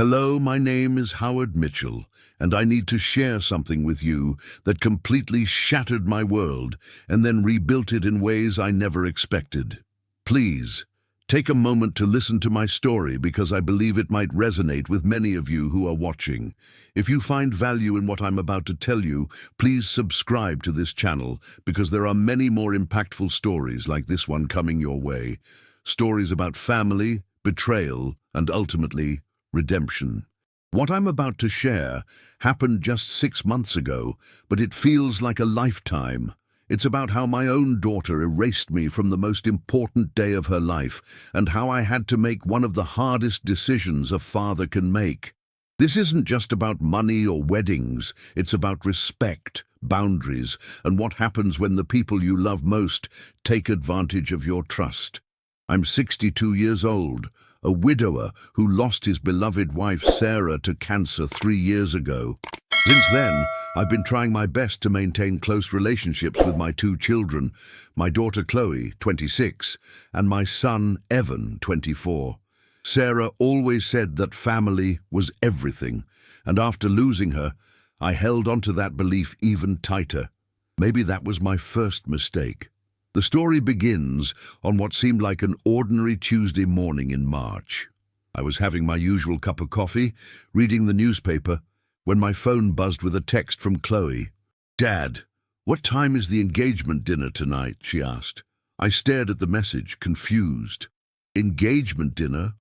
Hello, my name is Howard Mitchell, and I need to share something with you that completely shattered my world and then rebuilt it in ways I never expected. Please, take a moment to listen to my story because I believe it might resonate with many of you who are watching. If you find value in what I'm about to tell you, please subscribe to this channel because there are many more impactful stories like this one coming your way. Stories about family, betrayal, and ultimately, redemption. What I'm about to share happened just 6 months ago, but it feels like a lifetime. It's about how my own daughter erased me from the most important day of her life and how I had to make one of the hardest decisions a father can make. This isn't just about money or weddings, it's about respect, boundaries, and what happens when the people you love most take advantage of your trust. I'm 62 years old, a widower who lost his beloved wife Sarah to cancer 3 years ago. Since then, I've been trying my best to maintain close relationships with my 2 children, my daughter Chloe, 26, and my son Evan, 24. Sarah always said that family was everything, and after losing her, I held onto that belief even tighter. Maybe that was my first mistake. The story begins on what seemed like an ordinary Tuesday morning in March. I was having my usual cup of coffee, reading the newspaper, when my phone buzzed with a text from Chloe. "Dad, what time is the engagement dinner tonight?" she asked. I stared at the message, confused. Engagement dinner?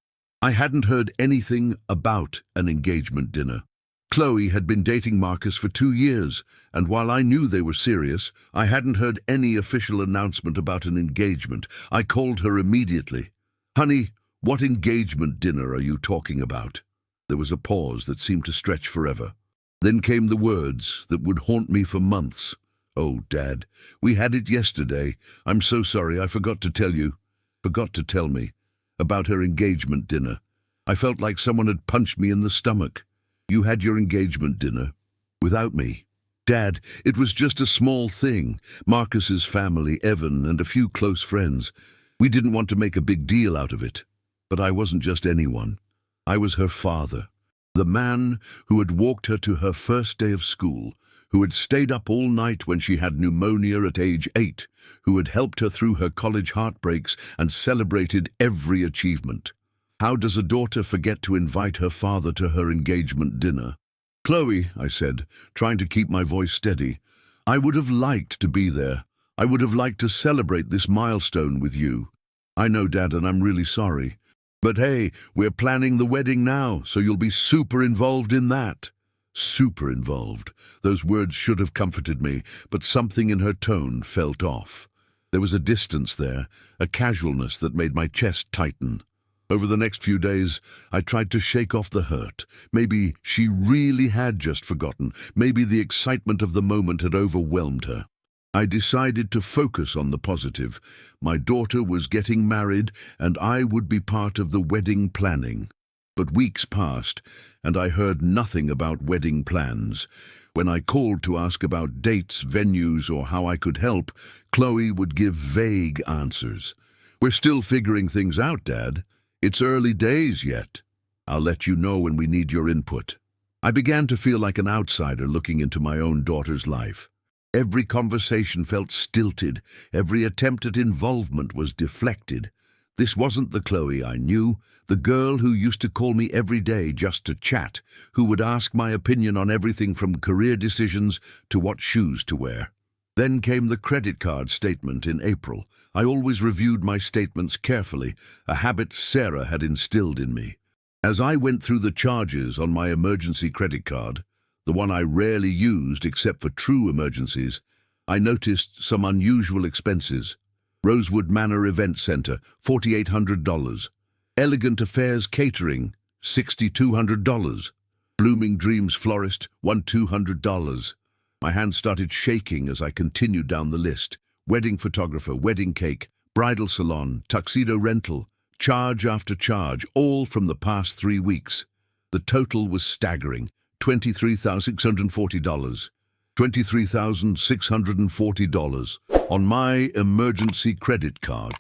I hadn't heard anything about an engagement dinner. Chloe had been dating Marcus for 2 years, and while I knew they were serious, I hadn't heard any official announcement about an engagement. I called her immediately. "Honey, what engagement dinner are you talking about?" There was a pause that seemed to stretch forever. Then came the words that would haunt me for months. "Oh, Dad, we had it yesterday. I'm so sorry, I forgot to tell you." Forgot to tell me about her engagement dinner. I felt like someone had punched me in the stomach. "You had your engagement dinner without me." "Dad, it was just a small thing. Marcus's family, Evan, and a few close friends. We didn't want to make a big deal out of it. But I wasn't just anyone. I was her father. The man who had walked her to her first day of school, who had stayed up all night when she had pneumonia at age 8, who had helped her through her college heartbreaks and celebrated every achievement. How does a daughter forget to invite her father to her engagement dinner?" "Chloe," I said, trying to keep my voice steady, "I would have liked to be there. I would have liked to celebrate this milestone with you." "I know, Dad, and I'm really sorry. But hey, we're planning the wedding now, so you'll be super involved in that." Super involved. Those words should have comforted me, but something in her tone felt off. There was a distance there, a casualness that made my chest tighten. Over the next few days, I tried to shake off the hurt. Maybe she really had just forgotten. Maybe the excitement of the moment had overwhelmed her. I decided to focus on the positive. My daughter was getting married, and I would be part of the wedding planning. But weeks passed, and I heard nothing about wedding plans. When I called to ask about dates, venues, or how I could help, Chloe would give vague answers. "We're still figuring things out, Dad. It's early days yet. I'll let you know when we need your input." I began to feel like an outsider looking into my own daughter's life. Every conversation felt stilted. Every attempt at involvement was deflected. This wasn't the Chloe I knew, the girl who used to call me every day just to chat, who would ask my opinion on everything from career decisions to what shoes to wear. Then came the credit card statement in April. I always reviewed my statements carefully, a habit Sarah had instilled in me. As I went through the charges on my emergency credit card, the one I rarely used except for true emergencies, I noticed some unusual expenses. Rosewood Manor Event Center, $4,800. Elegant Affairs Catering, $6,200. Blooming Dreams Florist, $1,200. My hand started shaking as I continued down the list. Wedding photographer, wedding cake, bridal salon, tuxedo rental, charge after charge, all from the past 3 weeks. The total was staggering, $23,640. $23,640 on my emergency credit card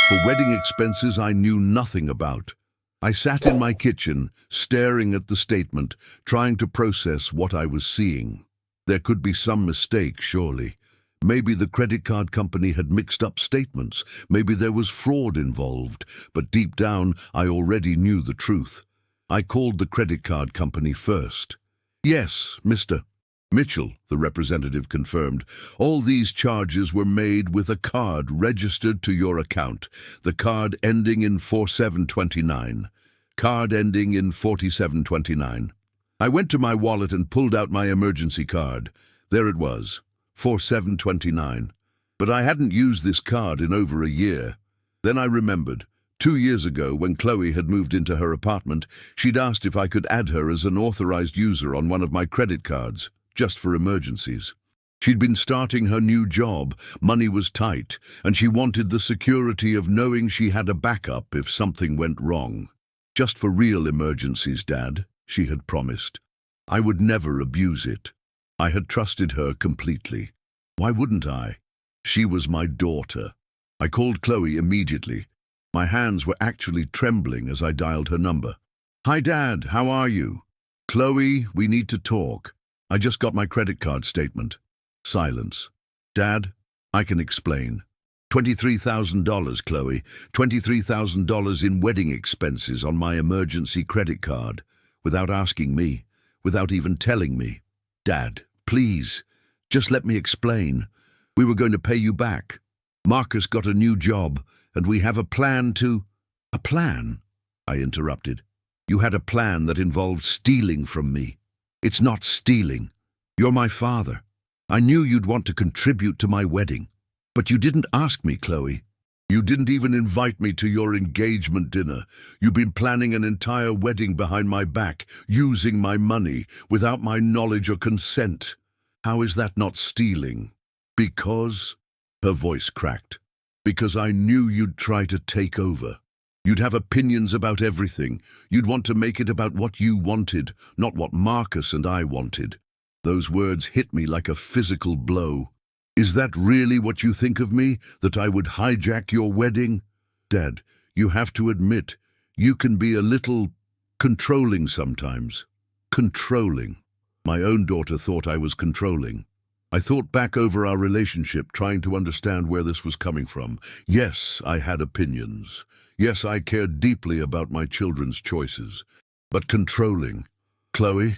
for wedding expenses I knew nothing about. I sat in my kitchen, staring at the statement, trying to process what I was seeing. There could be some mistake, surely. Maybe the credit card company had mixed up statements. Maybe there was fraud involved. But deep down, I already knew the truth. I called the credit card company first. "Yes, Mr. Mitchell," the representative confirmed. "All these charges were made with a card registered to your account. The card ending in 4729. Card ending in 4729. I went to my wallet and pulled out my emergency card. There it was, 4729. But I hadn't used this card in over a year. Then I remembered. 2 years ago, when Chloe had moved into her apartment, she'd asked if I could add her as an authorized user on one of my credit cards, just for emergencies. She'd been starting her new job, money was tight, and she wanted the security of knowing she had a backup if something went wrong. Just for real emergencies, Dad, she had promised. I would never abuse it. I had trusted her completely. Why wouldn't I? She was my daughter. I called Chloe immediately. My hands were actually trembling as I dialed her number. "Hi, Dad, how are you?" "Chloe, we need to talk. I just got my credit card statement." Silence. "Dad, I can explain. $23,000, Chloe. $23,000 in wedding expenses on my emergency credit card, without asking me, without even telling me. Dad, please, just let me explain. We were going to pay you back. Marcus got a new job, and we have a plan to—" "A plan?" I interrupted. "You had a plan that involved stealing from me. It's not stealing. You're my father. I knew you'd want to contribute to my wedding. But you didn't ask me, Chloe. You didn't even invite me to your engagement dinner. You've been planning an entire wedding behind my back, using my money, without my knowledge or consent. How is that not stealing?" "Because—" her voice cracked. "Because I knew you'd try to take over. You'd have opinions about everything. You'd want to make it about what you wanted, not what Marcus and I wanted." Those words hit me like a physical blow. "Is that really what you think of me, that I would hijack your wedding?" "Dad, you have to admit, you can be a little controlling sometimes." Controlling. My own daughter thought I was controlling. I thought back over our relationship, trying to understand where this was coming from. Yes, I had opinions. Yes, I cared deeply about my children's choices. But controlling. "Chloe,"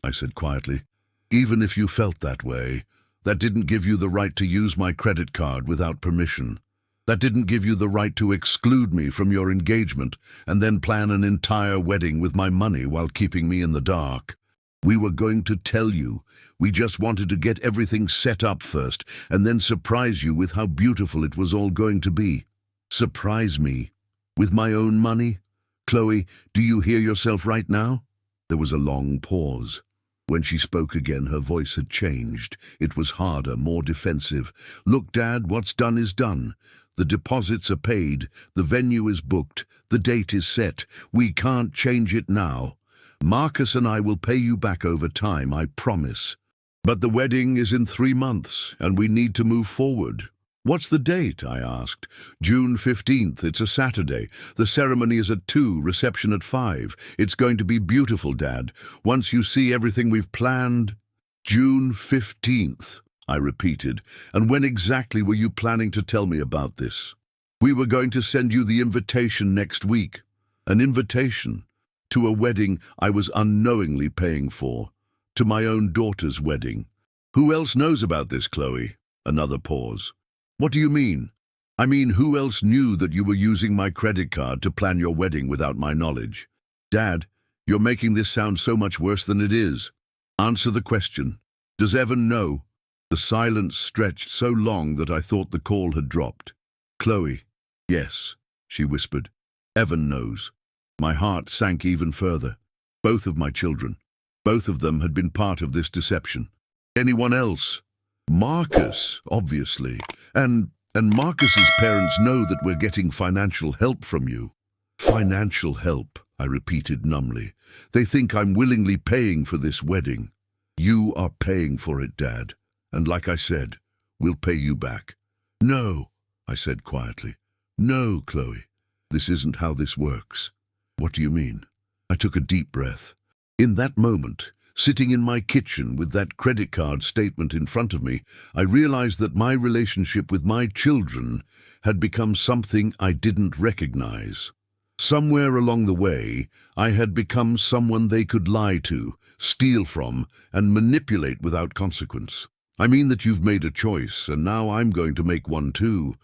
I said quietly, "even if you felt that way, that didn't give you the right to use my credit card without permission. That didn't give you the right to exclude me from your engagement and then plan an entire wedding with my money while keeping me in the dark. We were going to tell you. We just wanted to get everything set up first and then surprise you with how beautiful it was all going to be." "Surprise me? With my own money? Chloe, do you hear yourself right now?" There was a long pause. When she spoke again, her voice had changed. It was harder, more defensive. "Look, Dad, what's done is done. The deposits are paid. The venue is booked. The date is set. We can't change it now. Marcus and I will pay you back over time, I promise. But the wedding is in 3 months, and we need to move forward." "What's the date?" I asked. "June 15th. It's a Saturday. The ceremony is at 2, reception at 5. It's going to be beautiful, Dad. Once you see everything we've planned—" "June 15th, I repeated. "And when exactly were you planning to tell me about this?" "We were going to send you the invitation next week." An invitation to a wedding I was unknowingly paying for, to my own daughter's wedding. "Who else knows about this, Chloe?" Another pause. "What do you mean?" "I mean, who else knew that you were using my credit card to plan your wedding without my knowledge?" "Dad, you're making this sound so much worse than it is. Answer the question. Does Evan know?" The silence stretched so long that I thought the call had dropped. "Chloe." "Yes," she whispered. "Evan knows." My heart sank even further. Both of my children. Both of them had been part of this deception. "Anyone else?" "Marcus, obviously. And Marcus's parents know that we're getting financial help from you." "Financial help," I repeated numbly. "They think I'm willingly paying for this wedding." "You are paying for it, Dad. And like I said, we'll pay you back." "No," I said quietly. "No, Chloe. This isn't how this works. What do you mean? I took a deep breath. In that moment, sitting in my kitchen with that credit card statement in front of me, I realized that my relationship with my children had become something I didn't recognize. Somewhere along the way, I had become someone they could lie to, steal from, and manipulate without consequence. I mean that you've made a choice, and now I'm going to make one too.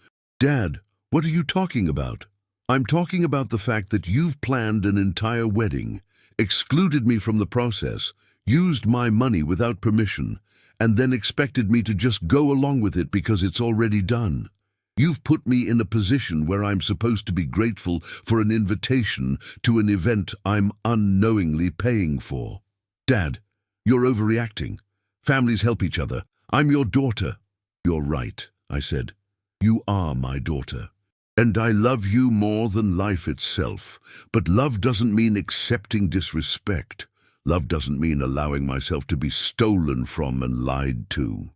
Dad, what are you talking about? I'm talking about the fact that you've planned an entire wedding, excluded me from the process, used my money without permission, and then expected me to just go along with it because it's already done. You've put me in a position where I'm supposed to be grateful for an invitation to an event I'm unknowingly paying for. Dad, you're overreacting. Families help each other. I'm your daughter. You're right, I said. You are my daughter. And I love you more than life itself. But love doesn't mean accepting disrespect. Love doesn't mean allowing myself to be stolen from and lied to.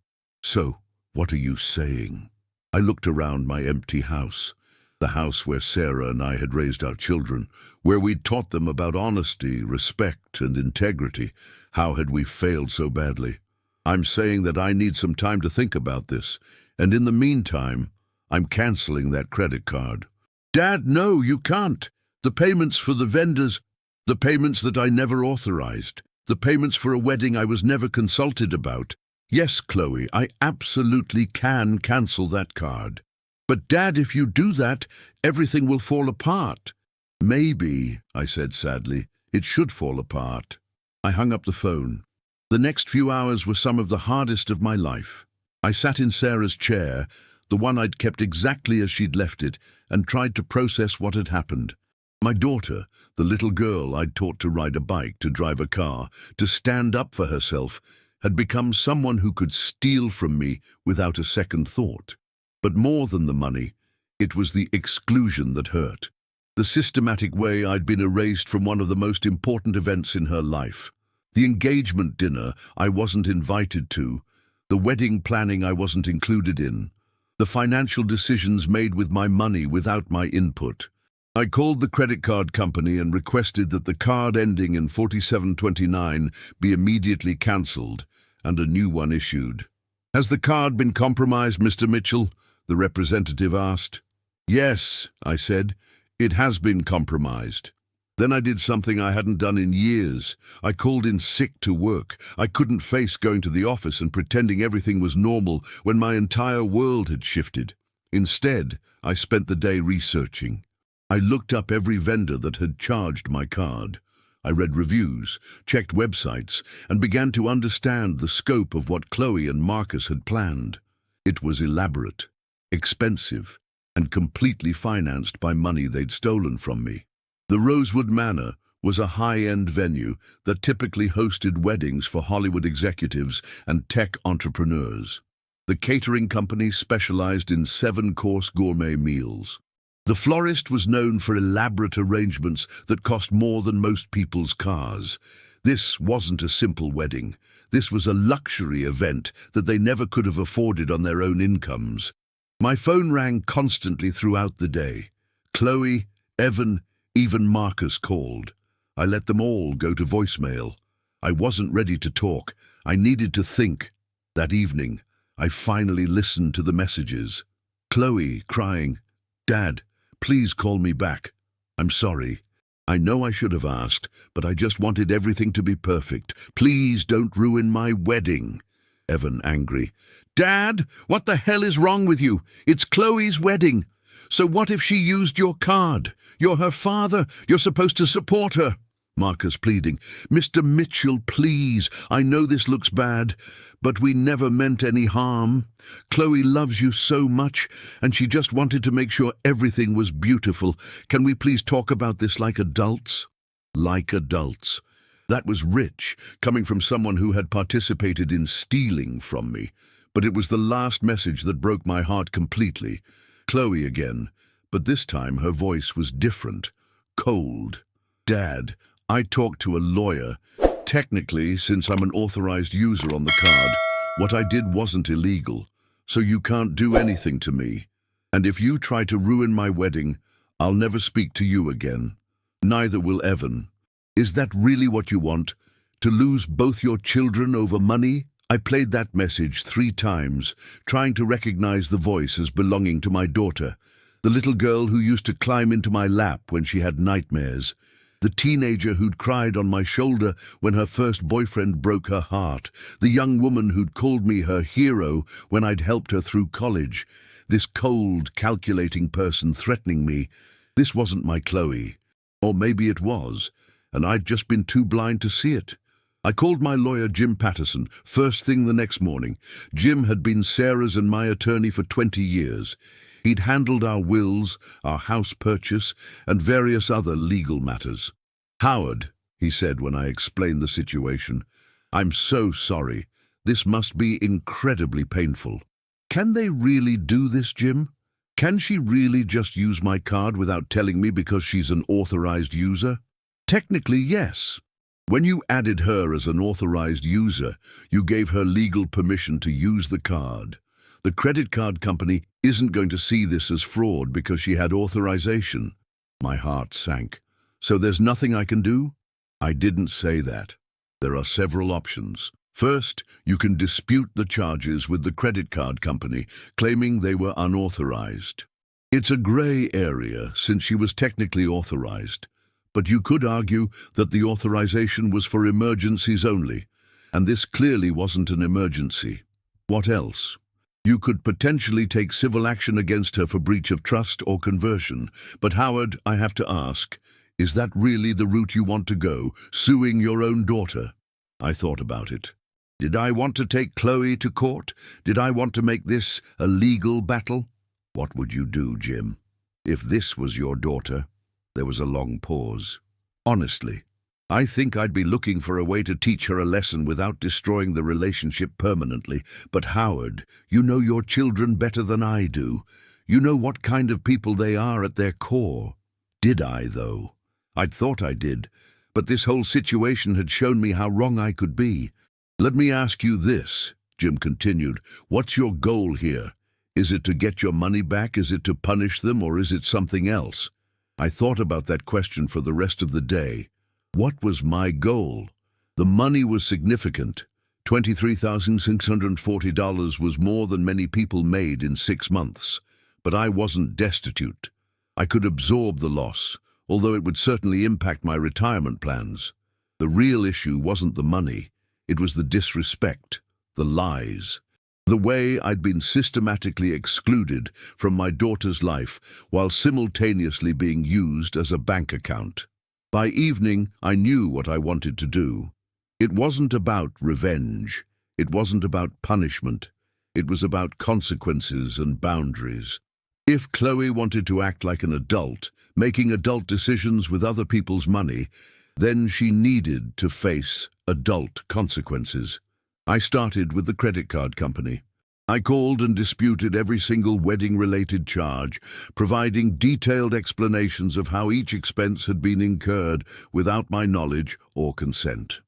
So, what are you saying? I looked around my empty house, the house where Sarah and I had raised our children, where we'd taught them about honesty, respect, and integrity. How had we failed so badly? I'm saying that I need some time to think about this, and in the meantime, I'm canceling that credit card. Dad, no, you can't. The payments for the vendors, the payments that I never authorized, the payments for a wedding I was never consulted about. Yes, Chloe, I absolutely can cancel that card. But Dad, if you do that, everything will fall apart. Maybe, I said sadly, it should fall apart. I hung up the phone. The next few hours were some of the hardest of my life. I sat in Sarah's chair, the one I'd kept exactly as she'd left it, and tried to process what had happened. My daughter, the little girl I'd taught to ride a bike, to drive a car, to stand up for herself, had become someone who could steal from me without a second thought. But more than the money, it was the exclusion that hurt. The systematic way I'd been erased from one of the most important events in her life. The engagement dinner I wasn't invited to, the wedding planning I wasn't included in, the financial decisions made with my money without my input. I called the credit card company and requested that the card ending in 4729 be immediately cancelled and a new one issued. Has the card been compromised, Mr. Mitchell? The representative asked. Yes, I said, it has been compromised. Then I did something I hadn't done in years. I called in sick to work. I couldn't face going to the office and pretending everything was normal when my entire world had shifted. Instead, I spent the day researching. I looked up every vendor that had charged my card. I read reviews, checked websites, and began to understand the scope of what Chloe and Marcus had planned. It was elaborate, expensive, and completely financed by money they'd stolen from me. The Rosewood Manor was a high-end venue that typically hosted weddings for Hollywood executives and tech entrepreneurs. The catering company specialized in 7-course gourmet meals. The florist was known for elaborate arrangements that cost more than most people's cars. This wasn't a simple wedding. This was a luxury event that they never could have afforded on their own incomes. My phone rang constantly throughout the day. Chloe, Evan, even Marcus called. I let them all go to voicemail. I wasn't ready to talk. I needed to think. That evening, I finally listened to the messages. Chloe crying, "Dad, please call me back. I'm sorry. I know I should have asked, but I just wanted everything to be perfect. Please don't ruin my wedding." Evan angry, "Dad, what the hell is wrong with you? It's Chloe's wedding. So what if she used your card? You're her father. You're supposed to support her." Marcus pleading, "Mr. Mitchell, please. I know this looks bad, but we never meant any harm. Chloe loves you so much, and she just wanted to make sure everything was beautiful. Can we please talk about this like adults?" Like adults. That was rich, coming from someone who had participated in stealing from me. But it was the last message that broke my heart completely. Chloe again, but this time her voice was different, cold. "Dad, I talked to a lawyer. Technically, since I'm an authorized user on the card, what I did wasn't illegal, so you can't do anything to me. And if you try to ruin my wedding, I'll never speak to you again. Neither will Evan. Is that really what you want? To lose both your children over money? I played that message 3 times, trying to recognize the voice as belonging to my daughter, the little girl who used to climb into my lap when she had nightmares, the teenager who'd cried on my shoulder when her first boyfriend broke her heart, the young woman who'd called me her hero when I'd helped her through college, this cold, calculating person threatening me. This wasn't my Chloe. Or maybe it was, and I'd just been too blind to see it. I called my lawyer, Jim Patterson, first thing the next morning. Jim had been Sarah's and my attorney for 20 years. He'd handled our wills, our house purchase, and various other legal matters. "Howard," he said when I explained the situation, "I'm so sorry. This must be incredibly painful. Can they really do this, Jim? Can she really just use my card without telling me because she's an authorized user?" "Technically, yes. When you added her as an authorized user, you gave her legal permission to use the card. The credit card company isn't going to see this as fraud because she had authorization." My heart sank. "So there's nothing I can do?" "I didn't say that. There are several options. First, you can dispute the charges with the credit card company, claiming they were unauthorized. It's a gray area since she was technically authorized. But you could argue that the authorization was for emergencies only, and this clearly wasn't an emergency. What else? You could potentially take civil action against her for breach of trust or conversion. But Howard, I have to ask, is that really the route you want to go, suing your own daughter? I thought about it. Did I want to take Chloe to court? Did I want to make this a legal battle? What would you do, Jim, if this was your daughter? There was a long pause. Honestly, I think I'd be looking for a way to teach her a lesson without destroying the relationship permanently. But Howard, you know your children better than I do. You know what kind of people they are at their core. Did I, though? I'd thought I did, but this whole situation had shown me how wrong I could be. "Let me ask you this," Jim continued. "What's your goal here? Is it to get your money back? Is it to punish them? Or is it something else?" I thought about that question for the rest of the day. What was my goal? The money was significant. $23,640 was more than many people made in 6 months. But I wasn't destitute. I could absorb the loss, although it would certainly impact my retirement plans. The real issue wasn't the money. It was the disrespect, the lies, the way I'd been systematically excluded from my daughter's life while simultaneously being used as a bank account. By evening, I knew what I wanted to do. It wasn't about revenge. It wasn't about punishment. It was about consequences and boundaries. If Chloe wanted to act like an adult, making adult decisions with other people's money, then she needed to face adult consequences. I started with the credit card company. I called and disputed every single wedding-related charge, providing detailed explanations of how each expense had been incurred without my knowledge or consent.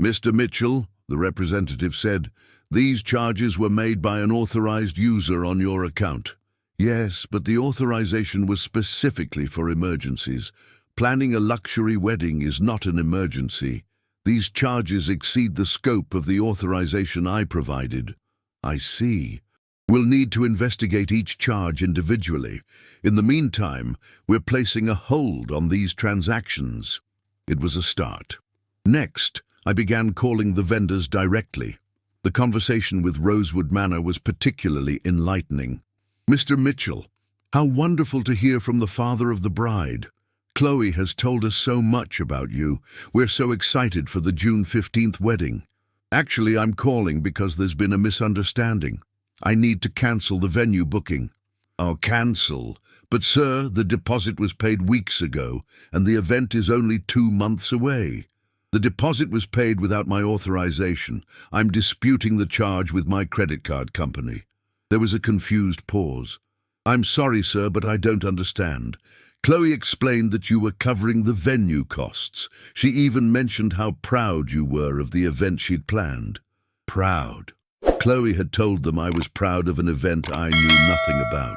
"Mr. Mitchell," the representative said, "these charges were made by an authorized user on your account." "Yes, but the authorization was specifically for emergencies. Planning a luxury wedding is not an emergency. These charges exceed the scope of the authorization I provided." "I see. We'll need to investigate each charge individually. In the meantime, we're placing a hold on these transactions." It was a start. Next, I began calling the vendors directly. The conversation with Rosewood Manor was particularly enlightening. "Mr. Mitchell, how wonderful to hear from the father of the bride. Chloe has told us so much about you. We're so excited for the June 15th wedding. Actually, I'm calling because there's been a misunderstanding. I need to cancel the venue booking." "Oh, cancel? But sir, the deposit was paid weeks ago, and the event is only 2 months away." "The deposit was paid without my authorization. I'm disputing the charge with my credit card company." There was a confused pause. "I'm sorry, sir, but I don't understand. Chloe explained that you were covering the venue costs. She even mentioned how proud you were of the event she'd planned." Proud? Chloe had told them I was proud of an event I knew nothing about.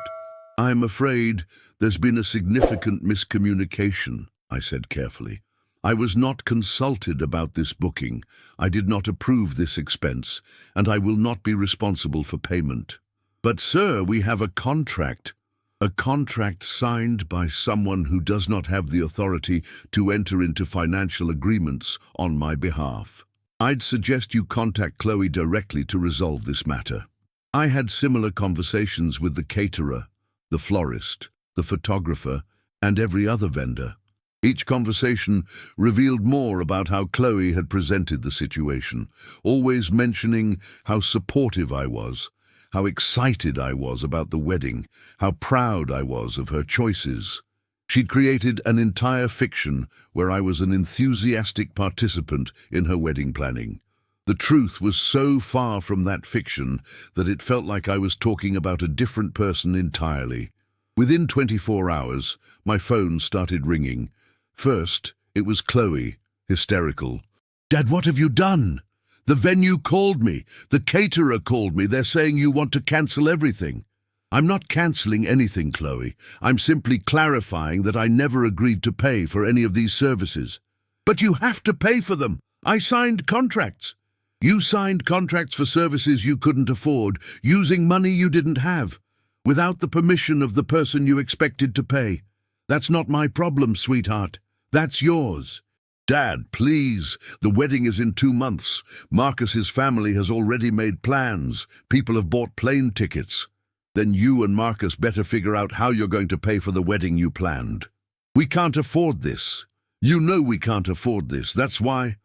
"I'm afraid there's been a significant miscommunication," I said carefully. I was not consulted about this booking. I did not approve this expense, and I will not be responsible for payment. But, sir, we have a contract. A contract signed by someone who does not have the authority to enter into financial agreements on my behalf. I'd suggest you contact Chloe directly to resolve this matter. I had similar conversations with the caterer, the florist, the photographer, and every other vendor. Each conversation revealed more about how Chloe had presented the situation, always mentioning how supportive I was, how excited I was about the wedding, how proud I was of her choices. She'd created an entire fiction where I was an enthusiastic participant in her wedding planning. The truth was so far from that fiction that it felt like I was talking about a different person entirely. Within 24 hours, my phone started ringing. First, it was Chloe, hysterical. "Dad, what have you done? The venue called me. The caterer called me. They're saying you want to cancel everything." "I'm not cancelling anything, Chloe. I'm simply clarifying that I never agreed to pay for any of these services." "But you have to pay for them. I signed contracts." "You signed contracts for services you couldn't afford, using money you didn't have, without the permission of the person you expected to pay. That's not my problem, sweetheart. That's yours." "Dad, please. The wedding is in 2 months. Marcus's family has already made plans. People have bought plane tickets." "Then you and Marcus better figure out how you're going to pay for the wedding you planned." "We can't afford this. You know we can't afford this. That's why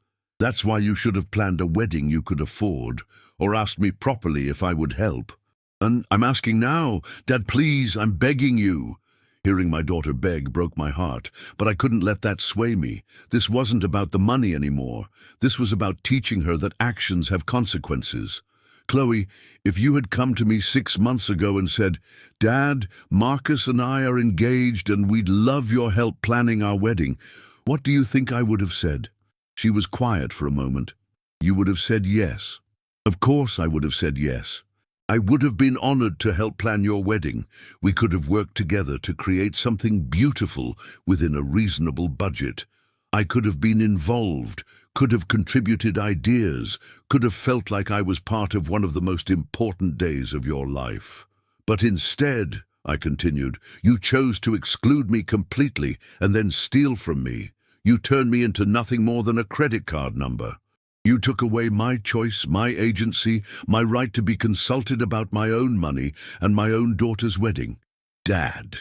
you should have planned a wedding you could afford, or asked me properly if I would help." "And I'm asking now. Dad, please, I'm begging you." Hearing my daughter beg broke my heart, but I couldn't let that sway me. This wasn't about the money anymore. This was about teaching her that actions have consequences. "Chloe, if you had come to me 6 months ago and said, 'Dad, Marcus and I are engaged and we'd love your help planning our wedding,' what do you think I would have said?" She was quiet for a moment. "You would have said yes." "Of course I would have said yes. I would have been honored to help plan your wedding. We could have worked together to create something beautiful within a reasonable budget. I could have been involved, could have contributed ideas, could have felt like I was part of one of the most important days of your life. But instead," I continued, "you chose to exclude me completely and then steal from me. You turned me into nothing more than a credit card number. You took away my choice, my agency, my right to be consulted about my own money and my own daughter's wedding. Dad,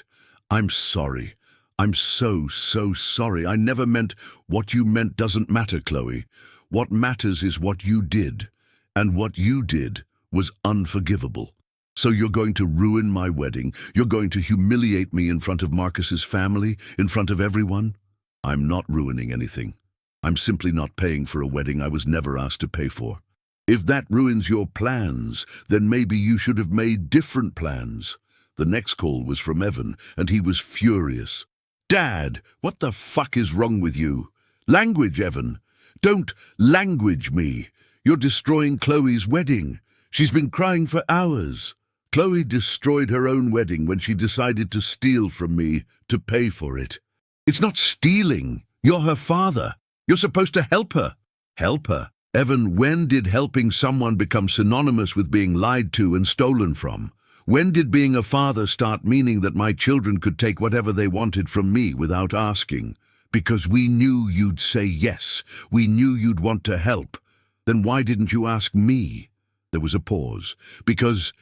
I'm sorry. I'm so sorry. I never meant what you meant doesn't matter, Chloe. What matters is what you did, and what you did was unforgivable. So you're going to ruin my wedding? You're going to humiliate me in front of Marcus's family, in front of everyone? I'm not ruining anything. I'm simply not paying for a wedding I was never asked to pay for. If that ruins your plans, then maybe you should have made different plans." The next call was from Evan, and he was furious. "Dad, what the fuck is wrong with you? Language, Evan. Don't language me. You're destroying Chloe's wedding. She's been crying for hours." "Chloe destroyed her own wedding when she decided to steal from me to pay for it." "It's not stealing. You're her father. You're supposed to help her." "Help her? Evan, when did helping someone become synonymous with being lied to and stolen from? When did being a father start meaning that my children could take whatever they wanted from me without asking? Because we knew you'd say yes. We knew you'd want to help. Then why didn't you ask me?" There was a pause. Because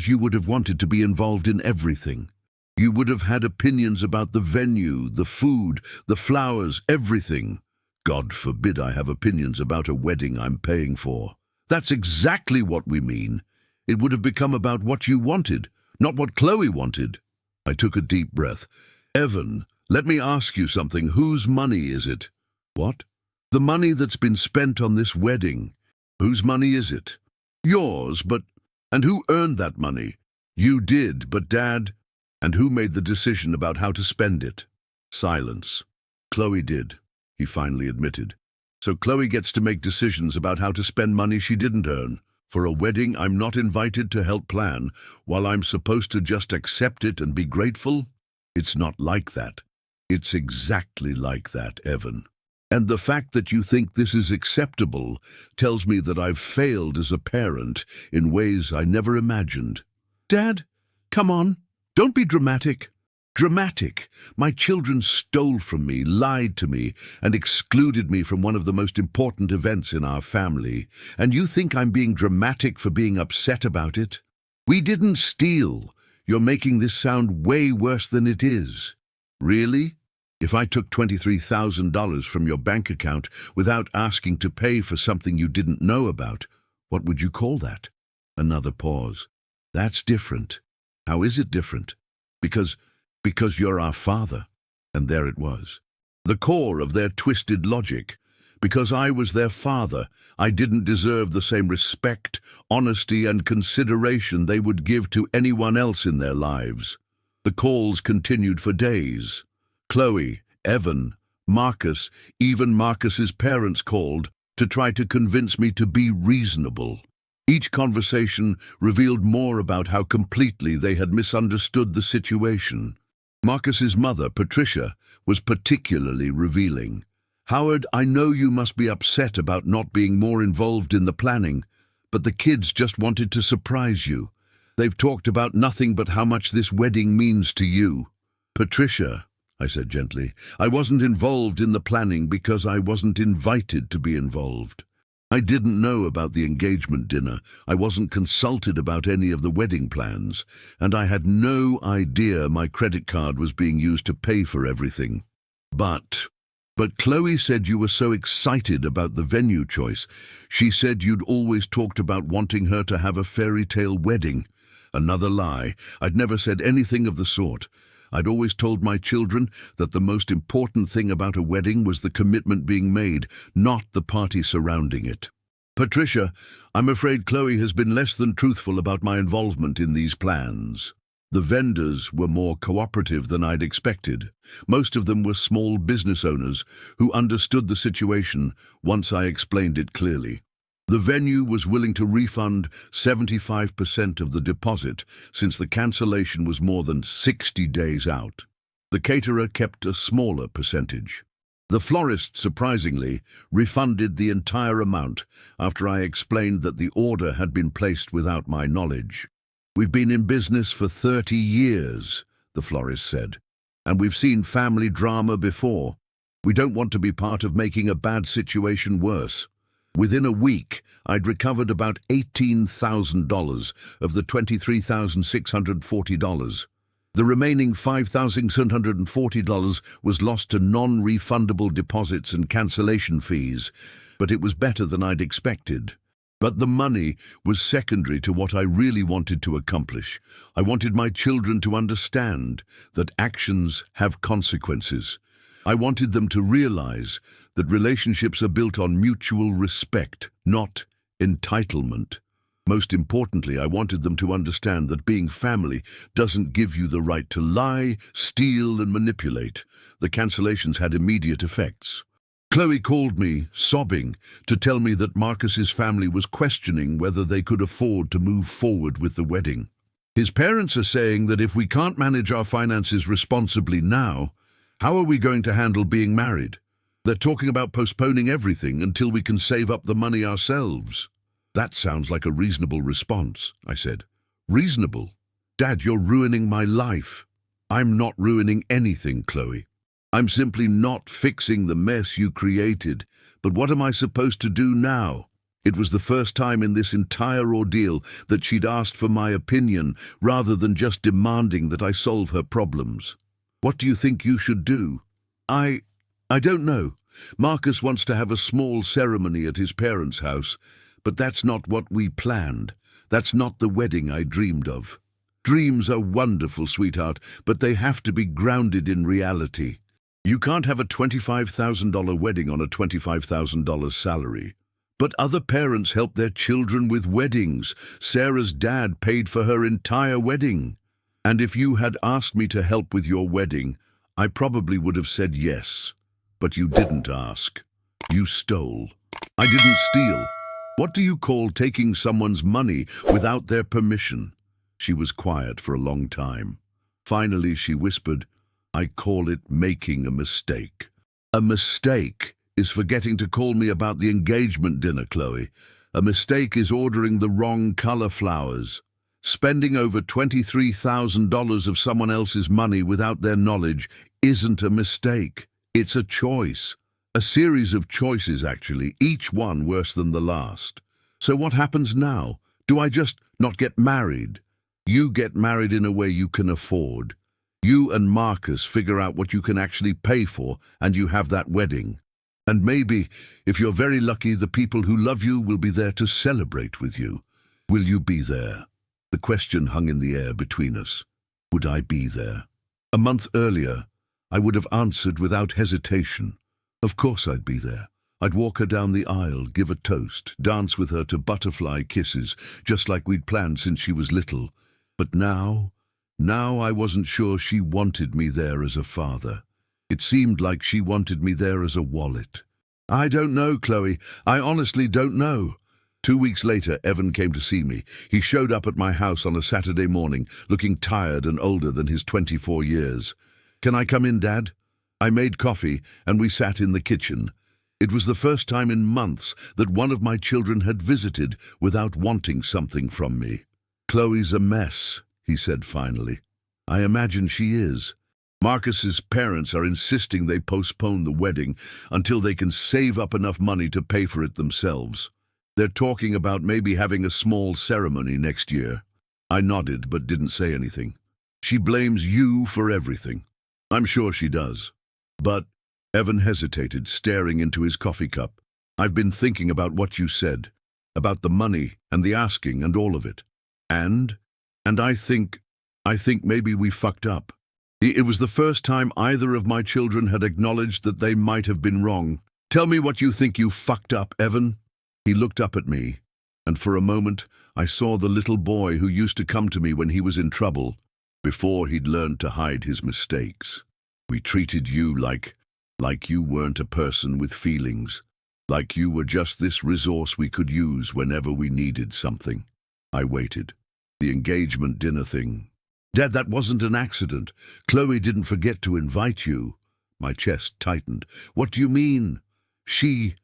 you would have wanted to be involved in everything. You would have had opinions about the venue, the food, the flowers, everything. God forbid I have opinions about a wedding I'm paying for. That's exactly what we mean. It would have become about what you wanted, not what Chloe wanted. I took a deep breath. "Evan, let me ask you something. Whose money is it?" "What?" "The money that's been spent on this wedding. Whose money is it?" "Yours, but..." "And who earned that money?" "You did, but Dad..." "And who made the decision about how to spend it?" Silence. "Chloe did," he finally admitted. "So Chloe gets to make decisions about how to spend money she didn't earn. For a wedding I'm not invited to help plan, while I'm supposed to just accept it and be grateful? It's not like that. It's exactly like that, Evan. And the fact that you think this is acceptable tells me that I've failed as a parent in ways I never imagined. Dad, come on, don't be dramatic. Dramatic. My children stole from me, lied to me, and excluded me from one of the most important events in our family. And you think I'm being dramatic for being upset about it? We didn't steal. You're making this sound way worse than it is. Really? If I took $23,000 from your bank account without asking to pay for something you didn't know about, what would you call that? Another pause. That's different. How is it different? Because you're our father. And there it was. The core of their twisted logic. Because I was their father, I didn't deserve the same respect, honesty, and consideration they would give to anyone else in their lives. The calls continued for days. Chloe, Evan, Marcus, even Marcus's parents called to try to convince me to be reasonable. Each conversation revealed more about how completely they had misunderstood the situation. Marcus's mother, Patricia, was particularly revealing. Howard, I know you must be upset about not being more involved in the planning, but the kids just wanted to surprise you. They've talked about nothing but how much this wedding means to you. Patricia, I said gently, I wasn't involved in the planning because I wasn't invited to be involved. I didn't know about the engagement dinner, I wasn't consulted about any of the wedding plans, and I had no idea my credit card was being used to pay for everything. But Chloe said you were so excited about the venue choice. She said you'd always talked about wanting her to have a fairy tale wedding. Another lie. I'd never said anything of the sort. I'd always told my children that the most important thing about a wedding was the commitment being made, not the party surrounding it. Patricia, I'm afraid Chloe has been less than truthful about my involvement in these plans. The vendors were more cooperative than I'd expected. Most of them were small business owners who understood the situation once I explained it clearly. The venue was willing to refund 75% of the deposit since the cancellation was more than 60 days out. The caterer kept a smaller percentage. The florist, surprisingly, refunded the entire amount after I explained that the order had been placed without my knowledge. We've been in business for 30 years, the florist said, and we've seen family drama before. We don't want to be part of making a bad situation worse. Within a week, I'd recovered about $18,000 of the $23,640. The remaining $5,740 was lost to non-refundable deposits and cancellation fees, but it was better than I'd expected. But the money was secondary to what I really wanted to accomplish. I wanted my children to understand that actions have consequences. I wanted them to realize that relationships are built on mutual respect, not entitlement. Most importantly, I wanted them to understand that being family doesn't give you the right to lie, steal, and manipulate. The cancellations had immediate effects. Chloe called me, sobbing, to tell me that Marcus's family was questioning whether they could afford to move forward with the wedding. His parents are saying that if we can't manage our finances responsibly now, how are we going to handle being married? They're talking about postponing everything until we can save up the money ourselves. That sounds like a reasonable response, I said. Reasonable? Dad, you're ruining my life. I'm not ruining anything, Chloe. I'm simply not fixing the mess you created. But what am I supposed to do now? It was the first time in this entire ordeal that she'd asked for my opinion rather than just demanding that I solve her problems. What do you think you should do? I don't know. Marcus wants to have a small ceremony at his parents' house, but that's not what we planned. That's not the wedding I dreamed of. Dreams are wonderful, sweetheart, but they have to be grounded in reality. You can't have a $25,000 wedding on a $25,000 salary. But other parents help their children with weddings. Sarah's dad paid for her entire wedding. And if you had asked me to help with your wedding, I probably would have said yes. But you didn't ask. You stole. I didn't steal. What do you call taking someone's money without their permission? She was quiet for a long time. Finally, she whispered, I call it making a mistake. A mistake is forgetting to call me about the engagement dinner, Chloe. A mistake is ordering the wrong color flowers. Spending over $23,000 of someone else's money without their knowledge isn't a mistake. It's a choice. A series of choices, actually, each one worse than the last. So what happens now? Do I just not get married? You get married in a way you can afford. You and Marcus figure out what you can actually pay for, and you have that wedding. And maybe, if you're very lucky, the people who love you will be there to celebrate with you. Will you be there? The question hung in the air between us. Would I be there? A month earlier, I would have answered without hesitation. Of course I'd be there. I'd walk her down the aisle, give a toast, dance with her to butterfly kisses, just like we'd planned since she was little. But now I wasn't sure she wanted me there as a father. It seemed like she wanted me there as a wallet. I don't know, Chloe. I honestly don't know. 2 weeks later, Evan came to see me. He showed up at my house on a Saturday morning, looking tired and older than his 24 years. Can I come in, Dad? I made coffee, and we sat in the kitchen. It was the first time in months that one of my children had visited without wanting something from me. Chloe's a mess, he said finally. I imagine she is. Marcus's parents are insisting they postpone the wedding until they can save up enough money to pay for it themselves. They're talking about maybe having a small ceremony next year. I nodded but didn't say anything. She blames you for everything. I'm sure she does. But Evan hesitated, staring into his coffee cup. I've been thinking about what you said, about the money and the asking and all of it. And I think maybe we fucked up. It was the first time either of my children had acknowledged that they might have been wrong. Tell me what you think you fucked up, Evan. He looked up at me, and for a moment I saw the little boy who used to come to me when he was in trouble, before he'd learned to hide his mistakes. We treated you like you weren't a person with feelings, like you were just this resource we could use whenever we needed something. I waited. The engagement dinner thing. Dad, that wasn't an accident. Chloe didn't forget to invite you. My chest tightened. What do you mean? She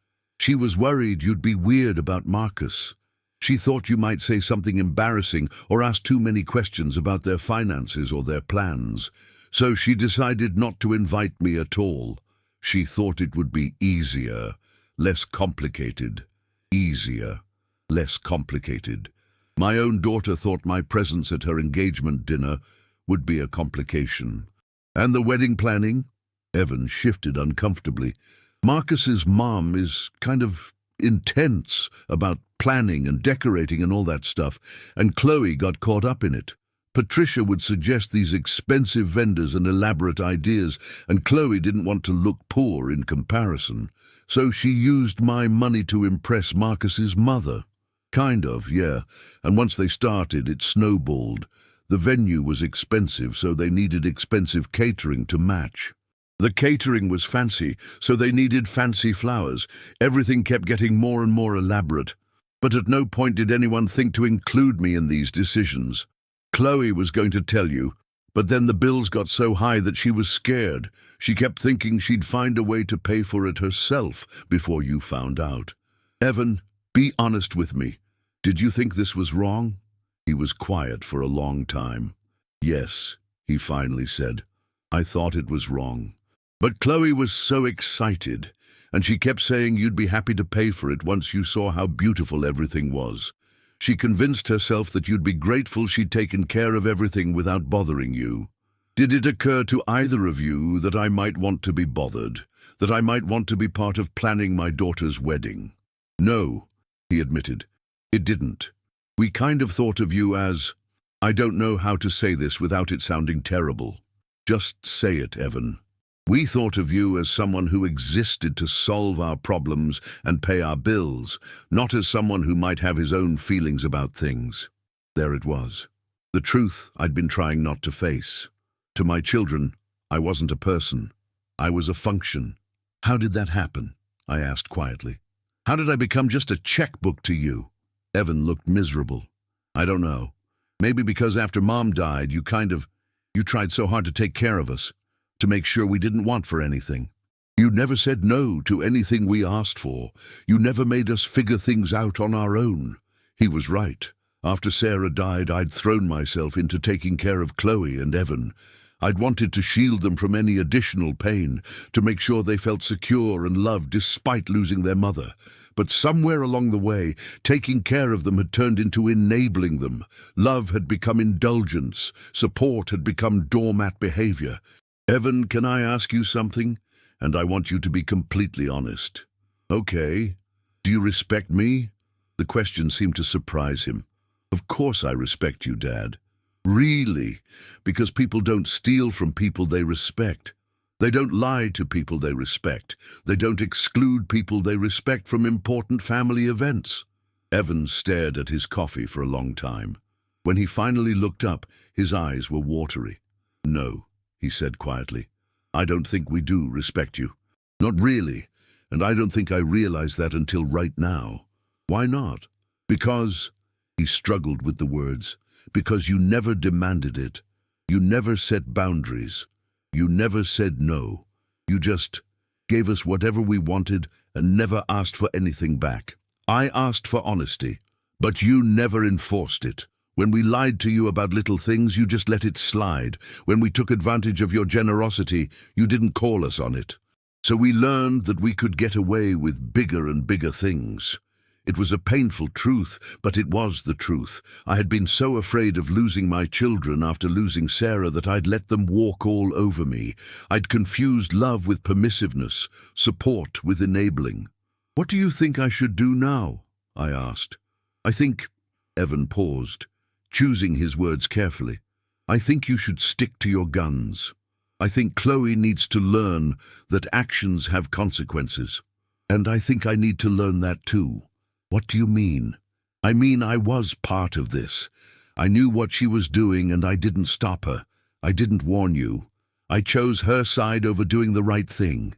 was worried you'd be weird about Marcus. She thought you might say something embarrassing or ask too many questions about their finances or their plans. So she decided not to invite me at all. She thought it would be easier, less complicated. Easier, less complicated. My own daughter thought my presence at her engagement dinner would be a complication. And the wedding planning? Evan shifted uncomfortably. Marcus's mom is kind of intense about planning and decorating and all that stuff, and Chloe got caught up in it. Patricia would suggest these expensive vendors and elaborate ideas, and Chloe didn't want to look poor in comparison. So she used my money to impress Marcus's mother. Kind of, yeah. And once they started, it snowballed. The venue was expensive, so they needed expensive catering to match. The catering was fancy, so they needed fancy flowers. Everything kept getting more and more elaborate. But at no point did anyone think to include me in these decisions. Chloe was going to tell you, but then the bills got so high that she was scared. She kept thinking she'd find a way to pay for it herself before you found out. Evan, be honest with me. Did you think this was wrong? He was quiet for a long time. Yes, he finally said. I thought it was wrong. But Chloe was so excited, and she kept saying you'd be happy to pay for it once you saw how beautiful everything was. She convinced herself that you'd be grateful she'd taken care of everything without bothering you. Did it occur to either of you that I might want to be bothered, that I might want to be part of planning my daughter's wedding? No, he admitted. It didn't. We kind of thought of you as, I don't know how to say this without it sounding terrible. Just say it, Evan. We thought of you as someone who existed to solve our problems and pay our bills, not as someone who might have his own feelings about things. There it was. The truth I'd been trying not to face. To my children, I wasn't a person. I was a function. How did that happen? I asked quietly. How did I become just a checkbook to you? Evan looked miserable. I don't know. Maybe because after Mom died, you tried so hard to take care of us. to make sure we didn't want for anything. You never said no to anything we asked for. You never made us figure things out on our own. He was right. After Sarah died, I'd thrown myself into taking care of Chloe and Evan. I'd wanted to shield them from any additional pain, to make sure they felt secure and loved despite losing their mother. But somewhere along the way, taking care of them had turned into enabling them. Love had become indulgence. Support had become doormat behavior. Evan, can I ask you something? And I want you to be completely honest. Okay. Do you respect me? The question seemed to surprise him. Of course I respect you, Dad. Really? Because people don't steal from people they respect. They don't lie to people they respect. They don't exclude people they respect from important family events. Evan stared at his coffee for a long time. When he finally looked up, his eyes were watery. No, he said quietly. I don't think we do respect you. Not really, and I don't think I realized that until right now. Why not? Because, he struggled with the words, because you never demanded it. You never set boundaries. You never said no. You just gave us whatever we wanted and never asked for anything back. I asked for honesty, but you never enforced it. When we lied to you about little things, you just let it slide. When we took advantage of your generosity, you didn't call us on it. So we learned that we could get away with bigger and bigger things. It was a painful truth, but it was the truth. I had been so afraid of losing my children after losing Sarah that I'd let them walk all over me. I'd confused love with permissiveness, support with enabling. What do you think I should do now? I asked. I think, Evan paused, choosing his words carefully. I think you should stick to your guns. I think Chloe needs to learn that actions have consequences. And I think I need to learn that too. What do you mean? I mean, I was part of this. I knew what she was doing and I didn't stop her. I didn't warn you. I chose her side over doing the right thing.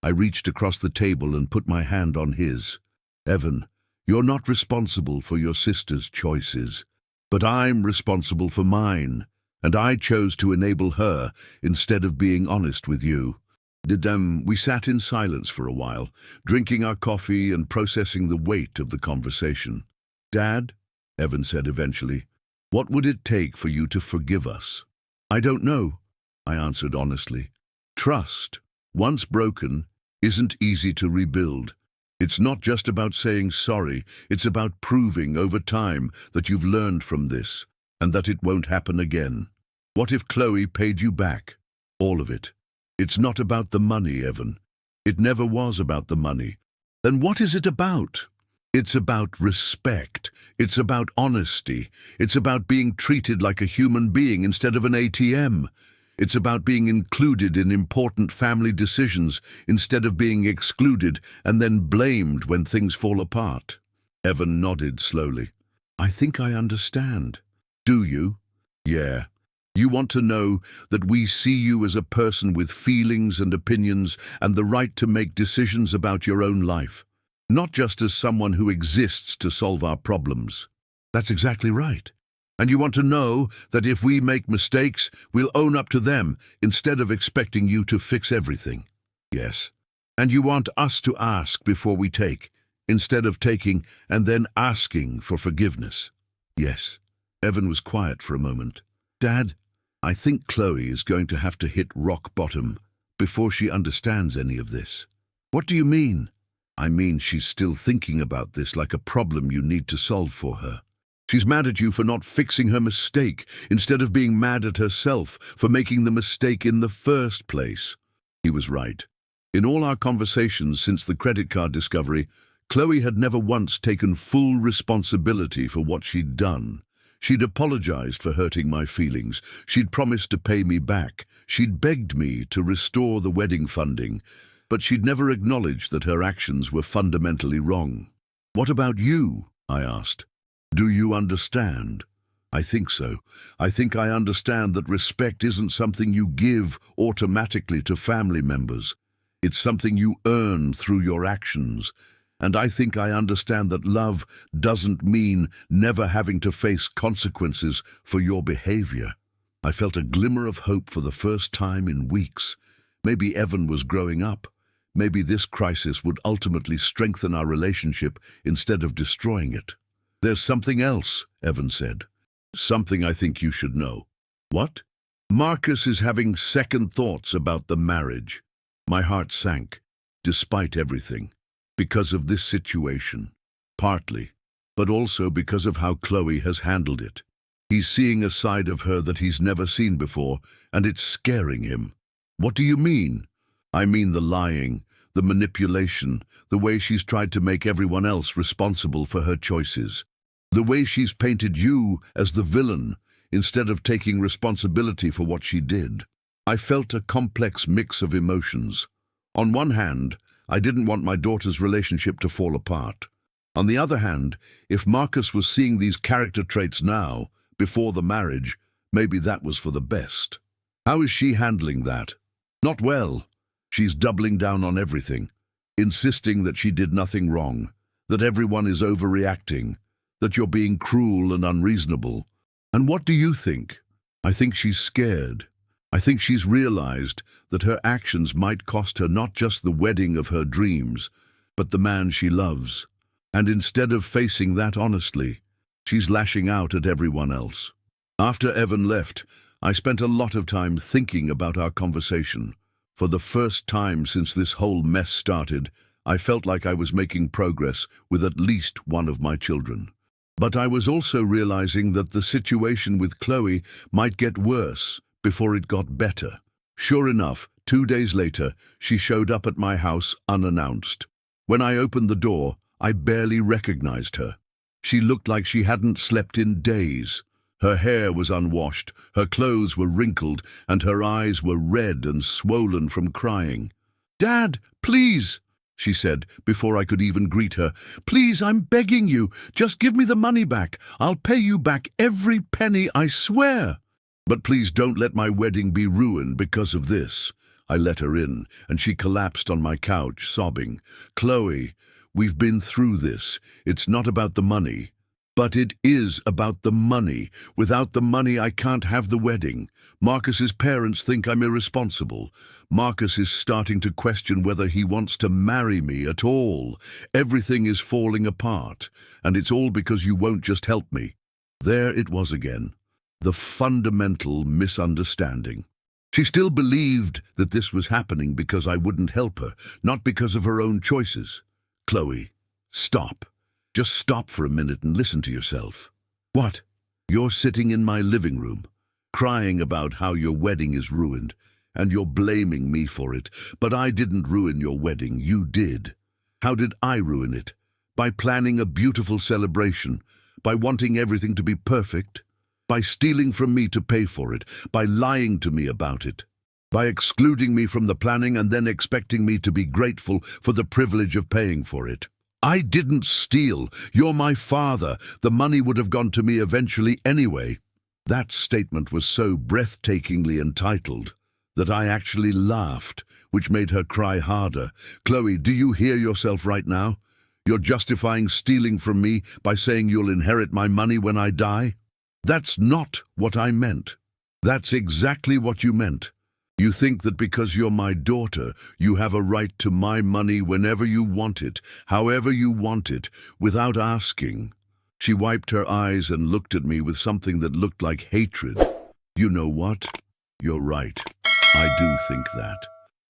I reached across the table and put my hand on his. Evan, you're not responsible for your sister's choices. But I'm responsible for mine, and I chose to enable her instead of being honest with you. We sat in silence for a while, drinking our coffee and processing the weight of the conversation. Dad, Evan said eventually, what would it take for you to forgive us? I don't know, I answered honestly. Trust, once broken, isn't easy to rebuild. It's not just about saying sorry, it's about proving over time that you've learned from this, and that it won't happen again. What if Chloe paid you back? All of it. It's not about the money, Evan. It never was about the money. Then what is it about? It's about respect. It's about honesty. It's about being treated like a human being instead of an ATM. It's about being included in important family decisions instead of being excluded and then blamed when things fall apart. Evan nodded slowly. I think I understand. Do you? Yeah. You want to know that we see you as a person with feelings and opinions and the right to make decisions about your own life, not just as someone who exists to solve our problems. That's exactly right. And you want to know that if we make mistakes, we'll own up to them instead of expecting you to fix everything. Yes. And you want us to ask before we take, instead of taking and then asking for forgiveness. Yes. Evan was quiet for a moment. Dad, I think Chloe is going to have to hit rock bottom before she understands any of this. What do you mean? I mean she's still thinking about this like a problem you need to solve for her. She's mad at you for not fixing her mistake, instead of being mad at herself for making the mistake in the first place. He was right. In all our conversations since the credit card discovery, Chloe had never once taken full responsibility for what she'd done. She'd apologized for hurting my feelings. She'd promised to pay me back. She'd begged me to restore the wedding funding. But she'd never acknowledged that her actions were fundamentally wrong. What about you? I asked. Do you understand? I think so. I think I understand that respect isn't something you give automatically to family members. It's something you earn through your actions. And I think I understand that love doesn't mean never having to face consequences for your behavior. I felt a glimmer of hope for the first time in weeks. Maybe Evan was growing up. Maybe this crisis would ultimately strengthen our relationship instead of destroying it. "There's something else," Evan said. "Something I think you should know." "What?" "Marcus is having second thoughts about the marriage." My heart sank, despite everything, because of this situation. Partly, but also because of how Chloe has handled it. He's seeing a side of her that he's never seen before, and it's scaring him. "What do you mean?" "I mean the lying, the manipulation, the way she's tried to make everyone else responsible for her choices. The way she's painted you as the villain, instead of taking responsibility for what she did." I felt a complex mix of emotions. On one hand, I didn't want my daughter's relationship to fall apart. On the other hand, if Marcus was seeing these character traits now, before the marriage, maybe that was for the best. How is she handling that? Not well. She's doubling down on everything, insisting that she did nothing wrong, that everyone is overreacting, that you're being cruel and unreasonable. And what do you think? I think she's scared. I think she's realized that her actions might cost her not just the wedding of her dreams, but the man she loves. And instead of facing that honestly, she's lashing out at everyone else. After Evan left, I spent a lot of time thinking about our conversation. For the first time since this whole mess started, I felt like I was making progress with at least one of my children. But I was also realizing that the situation with Chloe might get worse before it got better. Sure enough, 2 days later, she showed up at my house unannounced. When I opened the door, I barely recognized her. She looked like she hadn't slept in days. Her hair was unwashed, her clothes were wrinkled, and her eyes were red and swollen from crying. "Dad, please," she said, before I could even greet her. "Please, I'm begging you. Just give me the money back. I'll pay you back every penny, I swear. But please don't let my wedding be ruined because of this." I let her in, and she collapsed on my couch, sobbing. "Chloe, we've been through this. It's not about the money." "But it is about the money. Without the money, I can't have the wedding. Marcus's parents think I'm irresponsible. Marcus is starting to question whether he wants to marry me at all. Everything is falling apart, and it's all because you won't just help me." There it was again. The fundamental misunderstanding. She still believed that this was happening because I wouldn't help her, not because of her own choices. "Chloe, stop. Just stop for a minute and listen to yourself." "What?" "You're sitting in my living room, crying about how your wedding is ruined, and you're blaming me for it. But I didn't ruin your wedding, you did. How did I ruin it? By planning a beautiful celebration, by wanting everything to be perfect, by stealing from me to pay for it, by lying to me about it, by excluding me from the planning and then expecting me to be grateful for the privilege of paying for it. I didn't steal. You're my father. The money would have gone to me eventually anyway." That statement was so breathtakingly entitled that I actually laughed, which made her cry harder. "Chloe, do you hear yourself right now? You're justifying stealing from me by saying you'll inherit my money when I die? That's not what I meant. That's exactly what you meant. You think that because you're my daughter, you have a right to my money whenever you want it, however you want it, without asking." She wiped her eyes and looked at me with something that looked like hatred. "You know what? You're right. I do think that.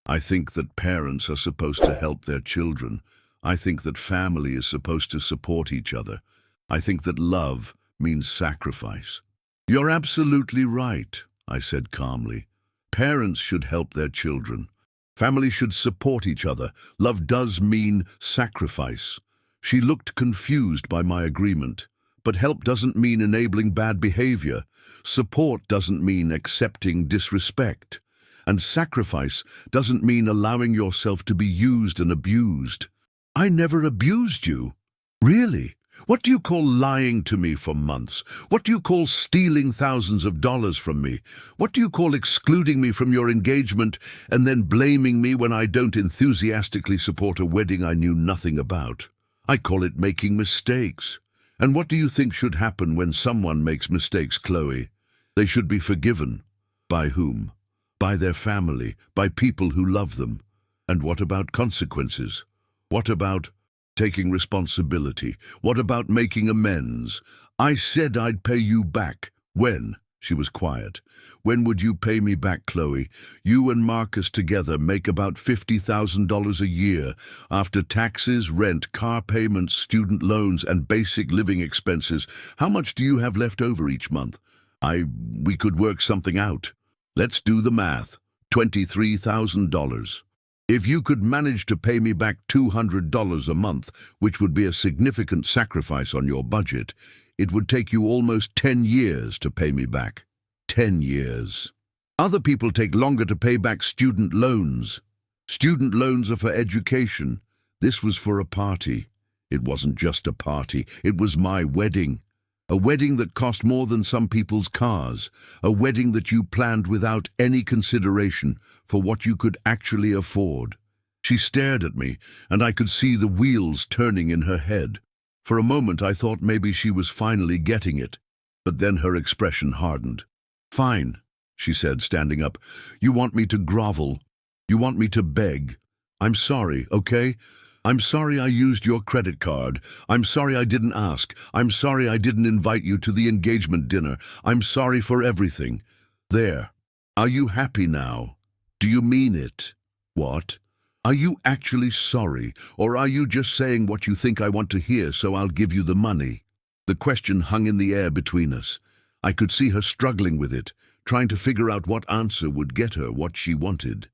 I think that parents are supposed to help their children. I think that family is supposed to support each other. I think that love means sacrifice." "You're absolutely right," I said calmly. "Parents should help their children. Family should support each other. Love does mean sacrifice." She looked confused by my agreement. But help doesn't mean enabling bad behavior. Support doesn't mean accepting disrespect. And sacrifice doesn't mean allowing yourself to be used and abused. I never abused you. Really? What do you call lying to me for months? What do you call stealing thousands of dollars from me? What do you call excluding me from your engagement and then blaming me when I don't enthusiastically support a wedding I knew nothing about? I call it making mistakes. And what do you think should happen when someone makes mistakes, Chloe? They should be forgiven. By whom? by their family, by people who love them. And what about consequences? What about taking responsibility? What about making amends? I said I'd pay you back. When? She was quiet. When would you pay me back, Chloe? You and Marcus together make about $50,000 a year. After taxes, rent, car payments, student loans, and basic living expenses, how much do you have left over each month? We could work something out. Let's do the math. $23,000. If you could manage to pay me back $200 a month, which would be a significant sacrifice on your budget, it would take you almost 10 years to pay me back. 10 years. Other people take longer to pay back student loans. Student loans are for education. This was for a party. It wasn't just a party. It was my wedding. A wedding that cost more than some people's cars. A wedding that you planned without any consideration for what you could actually afford. She stared at me, and I could see the wheels turning in her head. For a moment I thought maybe she was finally getting it, but then her expression hardened. "Fine," she said, standing up. "You want me to grovel. You want me to beg. I'm sorry, okay? I'm sorry I used your credit card. I'm sorry I didn't ask. I'm sorry I didn't invite you to the engagement dinner. I'm sorry for everything. There. Are you happy now? Do you mean it?" "What? Are you actually sorry, or are you just saying what you think I want to hear so I'll give you the money?" The question hung in the air between us. I could see her struggling with it, trying to figure out what answer would get her what she wanted.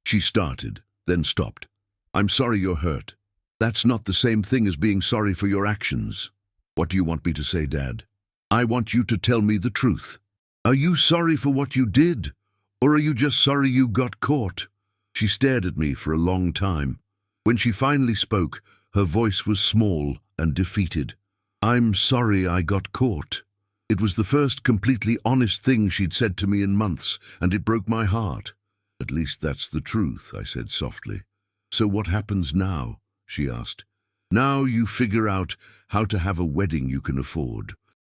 She started, then stopped. "I'm sorry you're hurt. That's not the same thing as being sorry for your actions." "What do you want me to say, Dad?" "I want you to tell me the truth. Are you sorry for what you did, or are you just sorry you got caught?" She stared at me for a long time. When she finally spoke, her voice was small and defeated. "I'm sorry I got caught." It was the first completely honest thing she'd said to me in months, and it broke my heart. "At least that's the truth," I said softly. "So what happens now?" she asked. "Now you figure out how to have a wedding you can afford.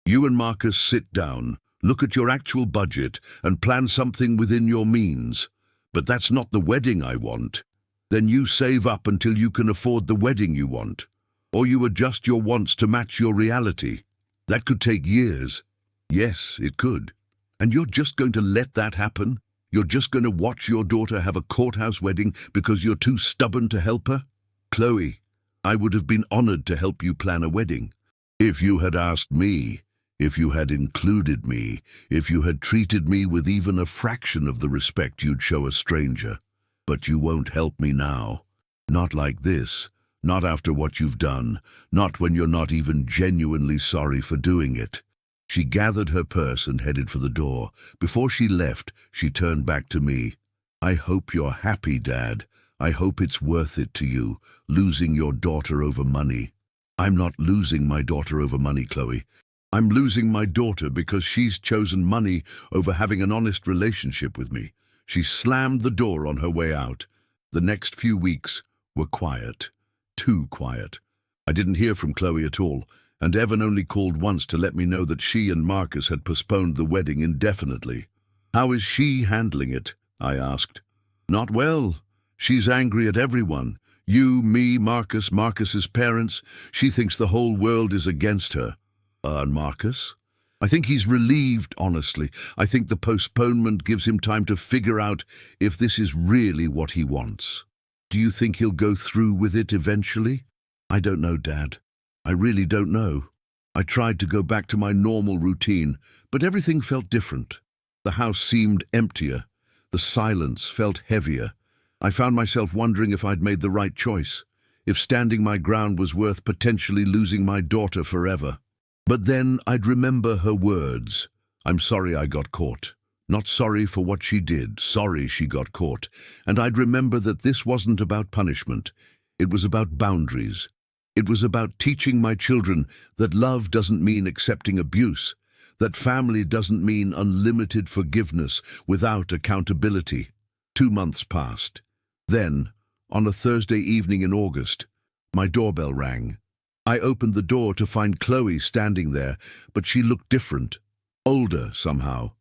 You and Marcus sit down, look at your actual budget, and plan something within your means. But that's not the wedding I want. Then you save up until you can afford the wedding you want. Or you adjust your wants to match your reality. That could take years. Yes, it could. And you're just going to let that happen? You're just going to watch your daughter have a courthouse wedding because you're too stubborn to help her? Chloe, I would have been honored to help you plan a wedding. If you had asked me, if you had included me, if you had treated me with even a fraction of the respect you'd show a stranger. But you won't help me now. Not like this. Not after what you've done. Not when you're not even genuinely sorry for doing it." She gathered her purse and headed for the door. Before she left, she turned back to me. "I hope you're happy, Dad. I hope it's worth it to you, losing your daughter over money." "I'm not losing my daughter over money, Chloe. I'm losing my daughter because she's chosen money over having an honest relationship with me." She slammed the door on her way out. The next few weeks were quiet. Too quiet. I didn't hear from Chloe at all, and Evan only called once to let me know that she and Marcus had postponed the wedding indefinitely. "How is she handling it?" I asked. "Not well. She's angry at everyone. You, me, Marcus, Marcus's parents. She thinks the whole world is against her." "And Marcus?" "I think he's relieved, honestly. I think the postponement gives him time to figure out if this is really what he wants." "Do you think he'll go through with it eventually?" "I don't know, Dad. I really don't know. I tried to go back to my normal routine, but everything felt different. The house seemed emptier. The silence felt heavier. I found myself wondering if I'd made the right choice, if standing my ground was worth potentially losing my daughter forever. But then I'd remember her words. "I'm sorry I got caught. Not sorry for what she did, sorry she got caught." And I'd remember that this wasn't about punishment. It was about boundaries. It was about teaching my children that love doesn't mean accepting abuse, that family doesn't mean unlimited forgiveness without accountability. 2 months passed. Then, on a Thursday evening in August, my doorbell rang. I opened the door to find Chloe standing there, but she looked different, older somehow.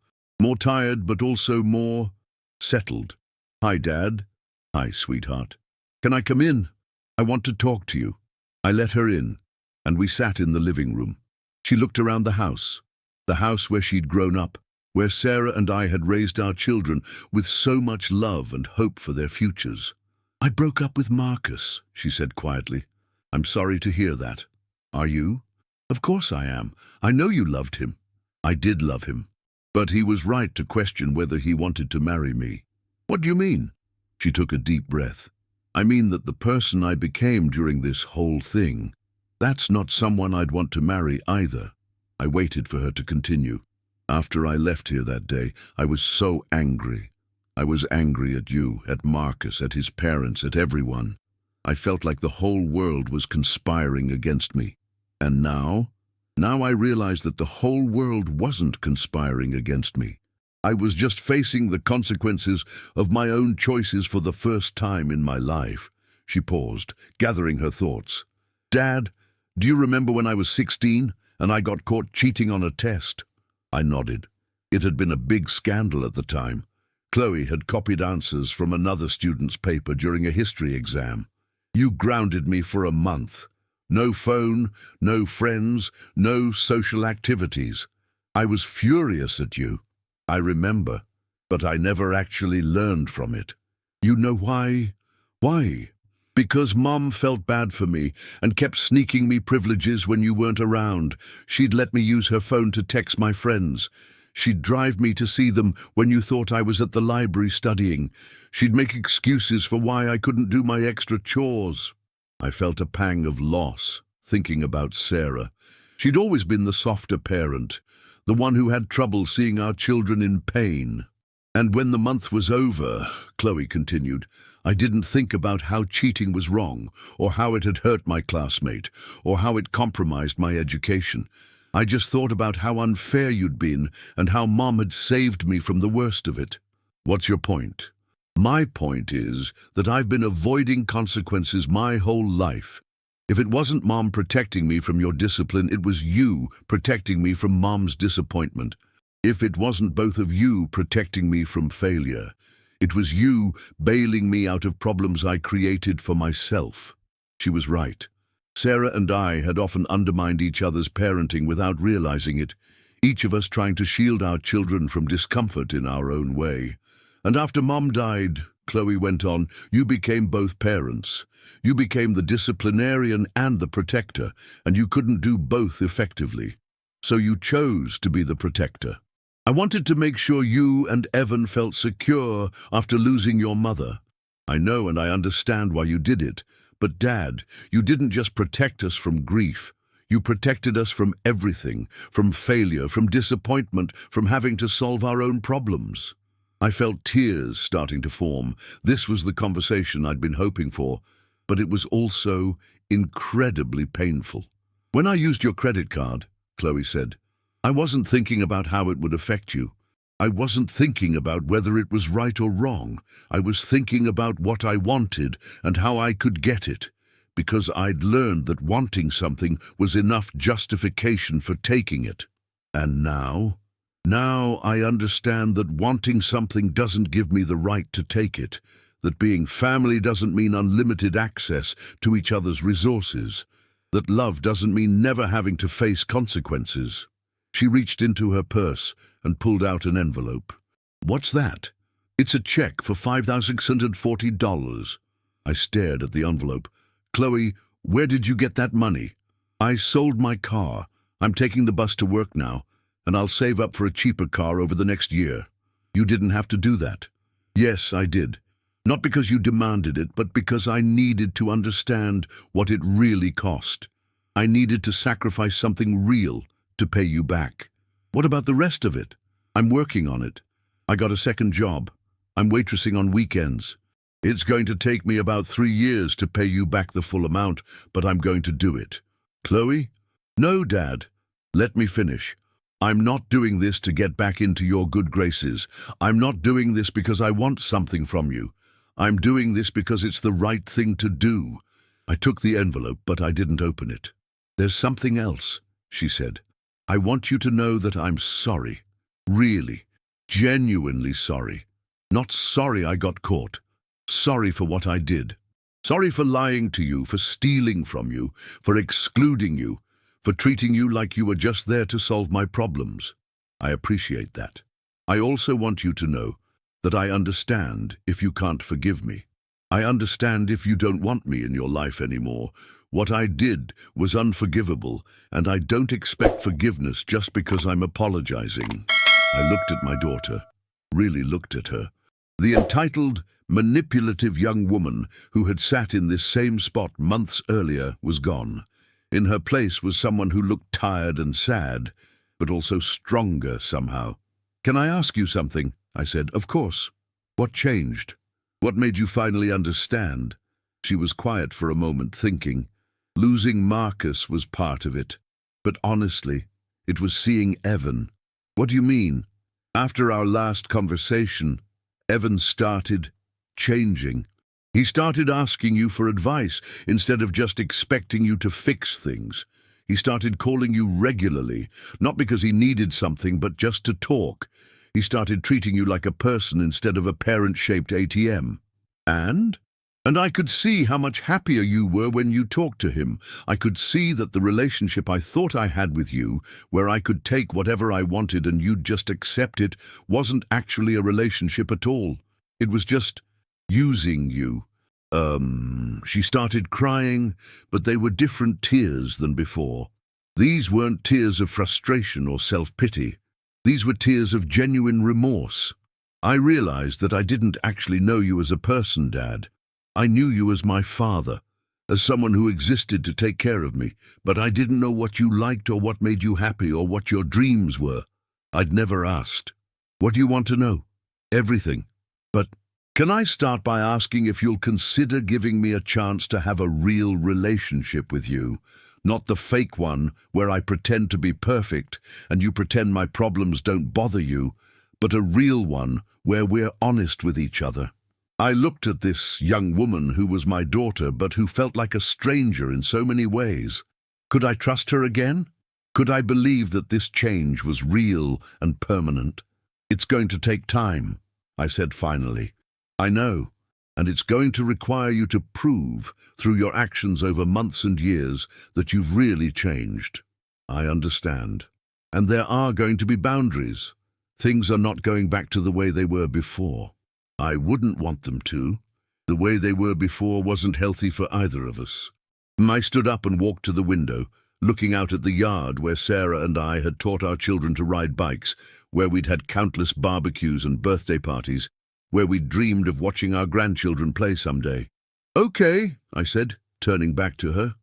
More tired, but also more settled. Hi, Dad. Hi, sweetheart. Can I come in? I want to talk to you. I let her in, and we sat in the living room. She looked around the house where she'd grown up, where Sarah and I had raised our children with so much love and hope for their futures. I broke up with Marcus, she said quietly. I'm sorry to hear that. Are you? Of course I am. I know you loved him. I did love him. But he was right to question whether he wanted to marry me. What do you mean? She took a deep breath. I mean that the person I became during this whole thing, that's not someone I'd want to marry either. I waited for her to continue. After I left here that day, I was so angry. I was angry at you, at Marcus, at his parents, at everyone. I felt like the whole world was conspiring against me. And now I realize that the whole world wasn't conspiring against me. I was just facing the consequences of my own choices for the first time in my life. She paused, gathering her thoughts. Dad, do you remember when I was 16 and I got caught cheating on a test? I nodded. It had been a big scandal at the time. Chloe had copied answers from another student's paper during a history exam. You grounded me for a month. No phone, no friends, no social activities. I was furious at you. I remember, but I never actually learned from it. You know why? Why? Because Mom felt bad for me and kept sneaking me privileges when you weren't around. She'd let me use her phone to text my friends. She'd drive me to see them when you thought I was at the library studying. She'd make excuses for why I couldn't do my extra chores. I felt a pang of loss, thinking about Sarah. She'd always been the softer parent, the one who had trouble seeing our children in pain. And when the month was over, Chloe continued, I didn't think about how cheating was wrong, or how it had hurt my classmate, or how it compromised my education. I just thought about how unfair you'd been and how Mom had saved me from the worst of it. What's your point? My point is that I've been avoiding consequences my whole life. If it wasn't Mom protecting me from your discipline, it was you protecting me from Mom's disappointment. If it wasn't both of you protecting me from failure, it was you bailing me out of problems I created for myself. She was right. Sarah and I had often undermined each other's parenting without realizing it, each of us trying to shield our children from discomfort in our own way. And after Mom died, Chloe went on, you became both parents. You became the disciplinarian and the protector, and you couldn't do both effectively. So you chose to be the protector. I wanted to make sure you and Evan felt secure after losing your mother. I know and I understand why you did it, but Dad, you didn't just protect us from grief. You protected us from everything, from failure, from disappointment, from having to solve our own problems. I felt tears starting to form. This was the conversation I'd been hoping for, but it was also incredibly painful. When I used your credit card, Chloe said, I wasn't thinking about how it would affect you. I wasn't thinking about whether it was right or wrong. I was thinking about what I wanted and how I could get it, because I'd learned that wanting something was enough justification for taking it. And now I understand that wanting something doesn't give me the right to take it, that being family doesn't mean unlimited access to each other's resources, that love doesn't mean never having to face consequences. She reached into her purse and pulled out an envelope. What's that? It's a check for $5,640. I stared at the envelope. Chloe, where did you get that money? I sold my car. I'm taking the bus to work now, and I'll save up for a cheaper car over the next year. You didn't have to do that. Yes, I did. Not because you demanded it, but because I needed to understand what it really cost. I needed to sacrifice something real to pay you back. What about the rest of it? I'm working on it. I got a second job. I'm waitressing on weekends. It's going to take me about 3 years to pay you back the full amount, but I'm going to do it. Chloe? No, Dad. Let me finish. I'm not doing this to get back into your good graces. I'm not doing this because I want something from you. I'm doing this because it's the right thing to do. I took the envelope, but I didn't open it. There's something else, she said. I want you to know that I'm sorry. Really. Genuinely sorry. Not sorry I got caught. Sorry for what I did. Sorry for lying to you, for stealing from you, for excluding you, for treating you like you were just there to solve my problems. I appreciate that. I also want you to know that I understand if you can't forgive me. I understand if you don't want me in your life anymore. What I did was unforgivable, and I don't expect forgiveness just because I'm apologizing. I looked at my daughter, really looked at her. The entitled, manipulative young woman who had sat in this same spot months earlier was gone. In her place was someone who looked tired and sad, but also stronger somehow. "Can I ask you something?" I said. "Of course." "What changed? What made you finally understand?" She was quiet for a moment, thinking. Losing Marcus was part of it, but honestly, it was seeing Evan. "What do you mean?" "After our last conversation, Evan started changing. He started asking you for advice instead of just expecting you to fix things. He started calling you regularly, not because he needed something, but just to talk. He started treating you like a person instead of a parent-shaped ATM. And I could see how much happier you were when you talked to him. I could see that the relationship I thought I had with you, where I could take whatever I wanted and you'd just accept it, wasn't actually a relationship at all. It was just using you." She started crying, but they were different tears than before. These weren't tears of frustration or self-pity. These were tears of genuine remorse. "I realized that I didn't actually know you as a person, Dad. I knew you as my father, as someone who existed to take care of me, but I didn't know what you liked or what made you happy or what your dreams were. I'd never asked. What do you want to know?" "Everything. But can I start by asking if you'll consider giving me a chance to have a real relationship with you? Not the fake one where I pretend to be perfect and you pretend my problems don't bother you, but a real one where we're honest with each other." I looked at this young woman who was my daughter but who felt like a stranger in so many ways. Could I trust her again? Could I believe that this change was real and permanent? "It's going to take time," I said finally. "I know, and it's going to require you to prove, through your actions over months and years, that you've really changed." "I understand. And there are going to be boundaries. Things are not going back to the way they were before. I wouldn't want them to. The way they were before wasn't healthy for either of us." I stood up and walked to the window, looking out at the yard where Sarah and I had taught our children to ride bikes, where we'd had countless barbecues and birthday parties, where we'd dreamed of watching our grandchildren play someday. "Okay," I said, turning back to her.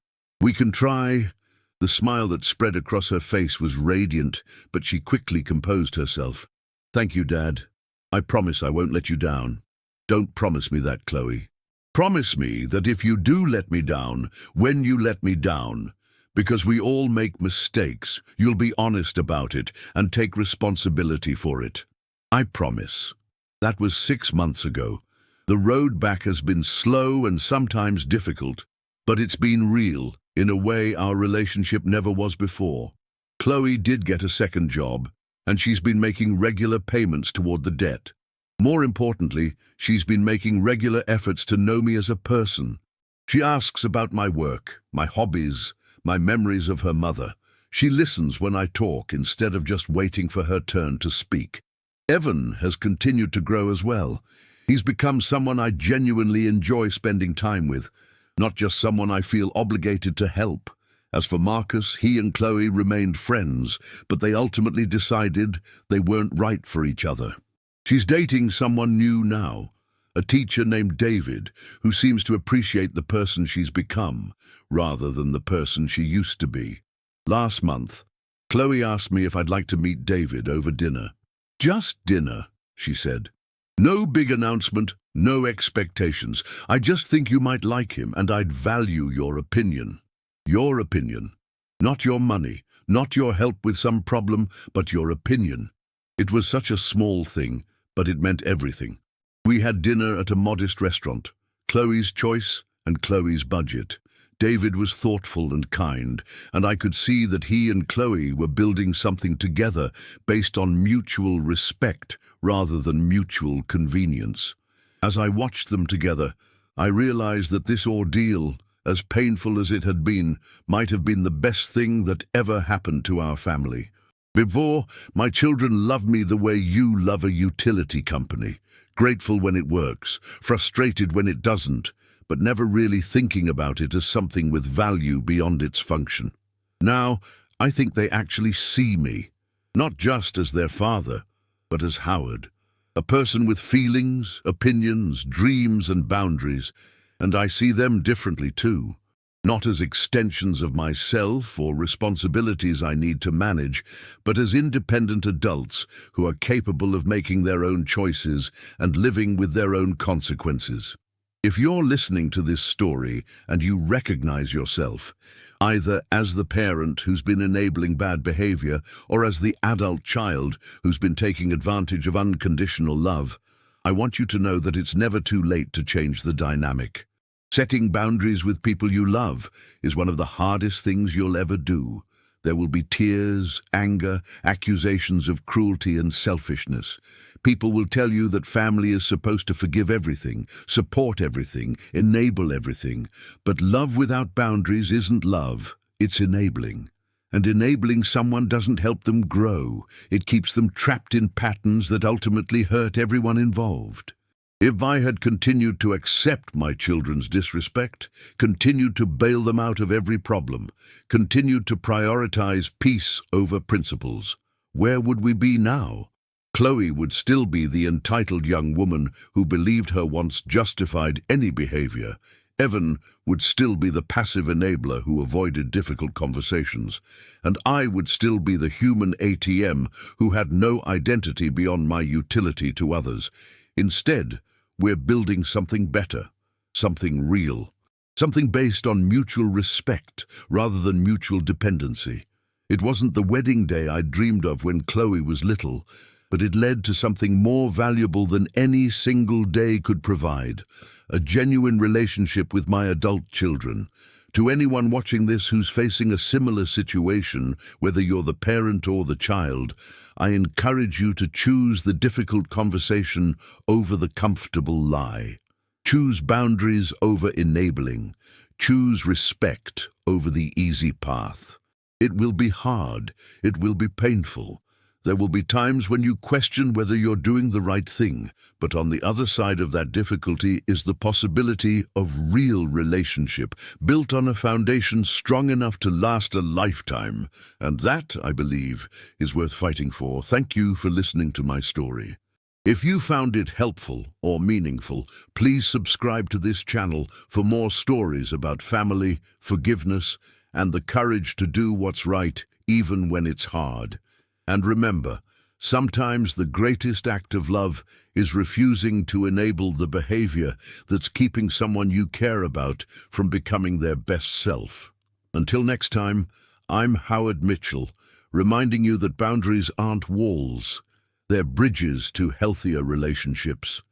"We can try." The smile that spread across her face was radiant, but she quickly composed herself. "Thank you, Dad. I promise I won't let you down." "Don't promise me that, Chloe. Promise me that if you do let me down, when you let me down, because we all make mistakes, you'll be honest about it and take responsibility for it. I promise." That was 6 months ago. The road back has been slow and sometimes difficult, but it's been real, in a way our relationship never was before. Chloe did get a second job, and she's been making regular payments toward the debt. More importantly, she's been making regular efforts to know me as a person. She asks about my work, my hobbies, my memories of her mother. She listens when I talk instead of just waiting for her turn to speak. Evan has continued to grow as well. He's become someone I genuinely enjoy spending time with, not just someone I feel obligated to help. As for Marcus, he and Chloe remained friends, but they ultimately decided they weren't right for each other. She's dating someone new now, a teacher named David, who seems to appreciate the person she's become, rather than the person she used to be. Last month, Chloe asked me if I'd like to meet David over dinner. "Just dinner," she said. "No big announcement, no expectations. I just think you might like him, and I'd value your opinion." Your opinion. Not your money, not your help with some problem, but your opinion. It was such a small thing, but it meant everything. We had dinner at a modest restaurant, Chloe's choice and Chloe's budget. David was thoughtful and kind, and I could see that he and Chloe were building something together based on mutual respect rather than mutual convenience. As I watched them together, I realized that this ordeal, as painful as it had been, might have been the best thing that ever happened to our family. Before, my children love me the way you love a utility company, grateful when it works, frustrated when it doesn't, but never really thinking about it as something with value beyond its function. Now, I think they actually see me, not just as their father, but as Howard, a person with feelings, opinions, dreams, and boundaries, and I see them differently too. Not as extensions of myself or responsibilities I need to manage, but as independent adults who are capable of making their own choices and living with their own consequences. If you're listening to this story and you recognize yourself, either as the parent who's been enabling bad behavior or as the adult child who's been taking advantage of unconditional love, I want you to know that it's never too late to change the dynamic. Setting boundaries with people you love is one of the hardest things you'll ever do. There will be tears, anger, accusations of cruelty and selfishness. People will tell you that family is supposed to forgive everything, support everything, enable everything. But love without boundaries isn't love, it's enabling. And enabling someone doesn't help them grow. It keeps them trapped in patterns that ultimately hurt everyone involved. If I had continued to accept my children's disrespect, continued to bail them out of every problem, continued to prioritize peace over principles, where would we be now? Chloe would still be the entitled young woman who believed her wants justified any behavior. Evan would still be the passive enabler who avoided difficult conversations. And I would still be the human ATM who had no identity beyond my utility to others. Instead, we're building something better, something real, something based on mutual respect rather than mutual dependency. It wasn't the wedding day I dreamed of when Chloe was little, but it led to something more valuable than any single day could provide, a genuine relationship with my adult children. To anyone watching this who's facing a similar situation, whether you're the parent or the child, I encourage you to choose the difficult conversation over the comfortable lie. Choose boundaries over enabling. Choose respect over the easy path. It will be hard. It will be painful. There will be times when you question whether you're doing the right thing, but on the other side of that difficulty is the possibility of real relationship, built on a foundation strong enough to last a lifetime. And that, I believe, is worth fighting for. Thank you for listening to my story. If you found it helpful or meaningful, please subscribe to this channel for more stories about family, forgiveness, and the courage to do what's right even when it's hard. And remember, sometimes the greatest act of love is refusing to enable the behavior that's keeping someone you care about from becoming their best self. Until next time, I'm Howard Mitchell, reminding you that boundaries aren't walls. They're bridges to healthier relationships.